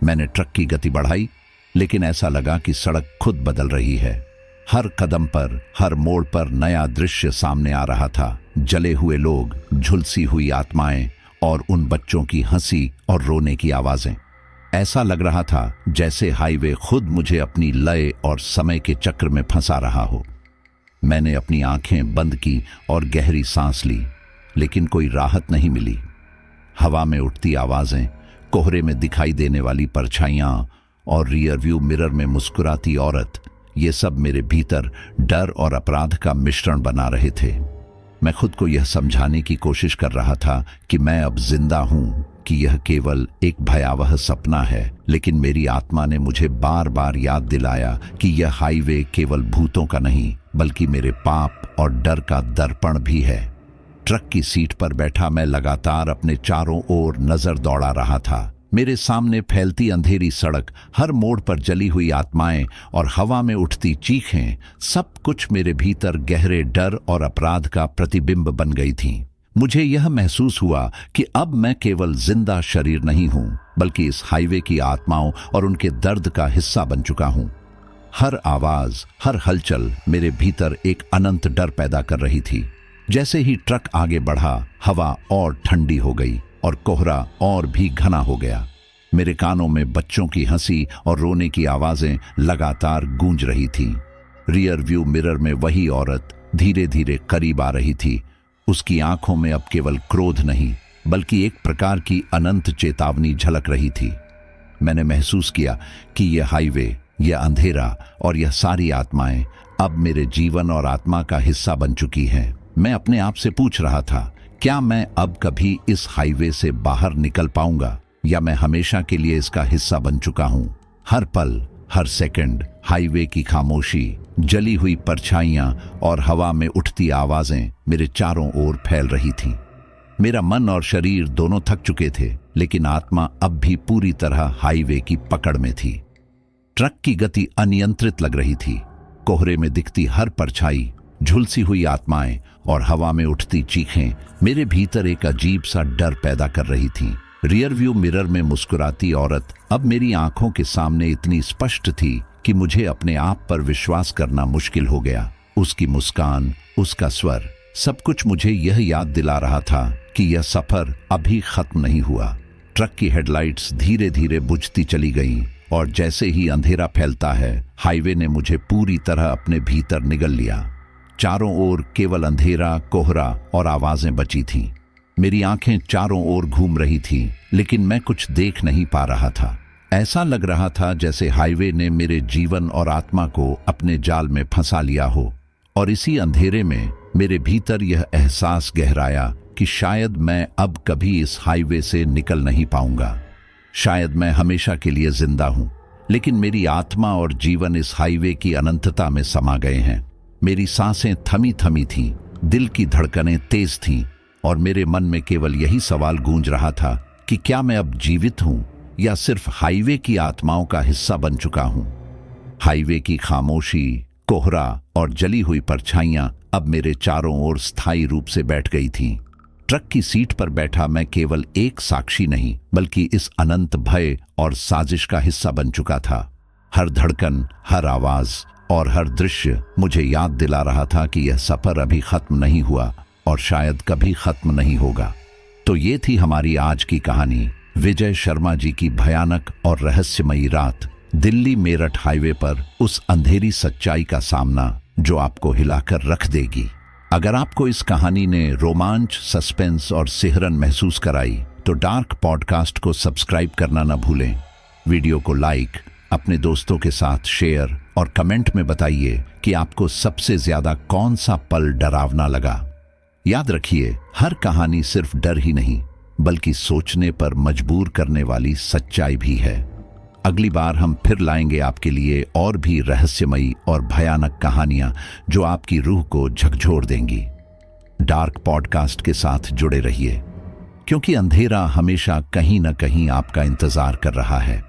मैंने ट्रक की गति बढ़ाई, लेकिन ऐसा लगा कि सड़क खुद बदल रही है। हर कदम पर, हर मोड़ पर नया दृश्य सामने आ रहा था। जले हुए लोग, झुलसी हुई आत्माएं और उन बच्चों की हंसी और रोने की आवाजें। ऐसा लग रहा था जैसे हाईवे खुद मुझे अपनी लय और समय के चक्र में फंसा रहा हो। मैंने अपनी आंखें बंद की और गहरी सांस ली, लेकिन कोई राहत नहीं मिली। हवा में उठती आवाजें, कोहरे में दिखाई देने वाली परछाइयां और रियर व्यू मिरर में मुस्कुराती औरत, ये सब मेरे भीतर डर और अपराध का मिश्रण बना रहे थे। मैं खुद को यह समझाने की कोशिश कर रहा था कि मैं अब जिंदा हूं, कि यह केवल एक भयावह सपना है, लेकिन मेरी आत्मा ने मुझे बार बार याद दिलाया कि यह हाईवे केवल भूतों का नहीं बल्कि मेरे पाप और डर का दर्पण भी है। ट्रक की सीट पर बैठा मैं लगातार अपने चारों ओर नजर दौड़ा रहा था। मेरे सामने फैलती अंधेरी सड़क, हर मोड़ पर जली हुई आत्माएं और हवा में उठती चीखें, सब कुछ मेरे भीतर गहरे डर और अपराध का प्रतिबिंब बन गई थीं। मुझे यह महसूस हुआ कि अब मैं केवल जिंदा शरीर नहीं हूं, बल्कि इस हाईवे की आत्माओं और उनके दर्द का हिस्सा बन चुका हूं। हर आवाज, हर हलचल मेरे भीतर एक अनंत डर पैदा कर रही थी। जैसे ही ट्रक आगे बढ़ा, हवा और ठंडी हो गई और कोहरा और भी घना हो गया। मेरे कानों में बच्चों की हंसी और रोने की आवाजें लगातार गूंज रही थीं। रियर व्यू मिरर में वही औरत धीरे धीरे करीब आ रही थी। उसकी आंखों में अब केवल क्रोध नहीं बल्कि एक प्रकार की अनंत चेतावनी झलक रही थी। मैंने महसूस किया कि यह हाईवे यह अंधेरा और यह सारी आत्माएं अब मेरे जीवन और आत्मा का हिस्सा बन चुकी हैं। मैं अपने आप से पूछ रहा था, क्या मैं अब कभी इस हाईवे से बाहर निकल पाऊंगा, या मैं हमेशा के लिए इसका हिस्सा बन चुका हूं? हर पल, हर सेकंड हाईवे की खामोशी, जली हुई परछाइयां और हवा में उठती आवाजें मेरे चारों ओर फैल रही थीं। मेरा मन और शरीर दोनों थक चुके थे, लेकिन आत्मा अब भी पूरी तरह हाईवे की पकड़ में थी। ट्रक की गति अनियंत्रित लग रही थी। कोहरे में दिखती हर परछाई, झुलसी हुई आत्माएं और हवा में उठती चीखें मेरे भीतर एक अजीब सा डर पैदा कर रही थीं। रियर व्यू मिरर में मुस्कुराती औरत अब मेरी आंखों के सामने इतनी स्पष्ट थी कि मुझे अपने आप पर विश्वास करना मुश्किल हो गया। उसकी मुस्कान, उसका स्वर, सब कुछ मुझे यह याद दिला रहा था कि यह सफर अभी खत्म नहीं हुआ। ट्रक की हेडलाइट्स धीरे धीरे बुझती चली गईं और जैसे ही अंधेरा फैलता है, हाईवे ने मुझे पूरी तरह अपने भीतर निगल लिया। चारों ओर केवल अंधेरा, कोहरा और आवाजें बची थीं। मेरी आंखें चारों ओर घूम रही थीं, लेकिन मैं कुछ देख नहीं पा रहा था। ऐसा लग रहा था जैसे हाईवे ने मेरे जीवन और आत्मा को अपने जाल में फंसा लिया हो। और इसी अंधेरे में मेरे भीतर यह एहसास गहराया कि शायद मैं अब कभी इस हाईवे से निकल नहीं पाऊंगा। शायद मैं हमेशा के लिए जिंदा हूं, लेकिन मेरी आत्मा और जीवन इस हाईवे की अनंतता में समा गए हैं। मेरी सांसें थमी थमी थीं, दिल की धड़कनें तेज थीं और मेरे मन में केवल यही सवाल गूंज रहा था कि क्या मैं अब जीवित हूं या सिर्फ हाईवे की आत्माओं का हिस्सा बन चुका हूं। हाईवे की खामोशी, कोहरा और जली हुई परछाइयां अब मेरे चारों ओर स्थायी रूप से बैठ गई थीं। ट्रक की सीट पर बैठा मैं केवल एक साक्षी नहीं, बल्कि इस अनंत भय और साजिश का हिस्सा बन चुका था। हर धड़कन, हर आवाज और हर दृश्य मुझे याद दिला रहा था कि यह सफर अभी खत्म नहीं हुआ और शायद कभी खत्म नहीं होगा। तो ये थी हमारी आज की कहानी, विजय शर्मा जी की भयानक और रहस्यमयी रात, दिल्ली मेरठ हाईवे पर उस अंधेरी सच्चाई का सामना जो आपको हिलाकर रख देगी। अगर आपको इस कहानी ने रोमांच, सस्पेंस और सिहरन महसूस कराई तो डार्क पॉडकास्ट को सब्सक्राइब करना न भूलें। वीडियो को लाइक, अपने दोस्तों के साथ शेयर और कमेंट में बताइए कि आपको सबसे ज्यादा कौन सा पल डरावना लगा। याद रखिए, हर कहानी सिर्फ डर ही नहीं बल्कि सोचने पर मजबूर करने वाली सच्चाई भी है। अगली बार हम फिर लाएंगे आपके लिए और भी रहस्यमयी और भयानक कहानियां जो आपकी रूह को झकझोर देंगी। डार्क पॉडकास्ट के साथ जुड़े रहिए, क्योंकि अंधेरा हमेशा कहीं न कहीं आपका इंतजार कर रहा है।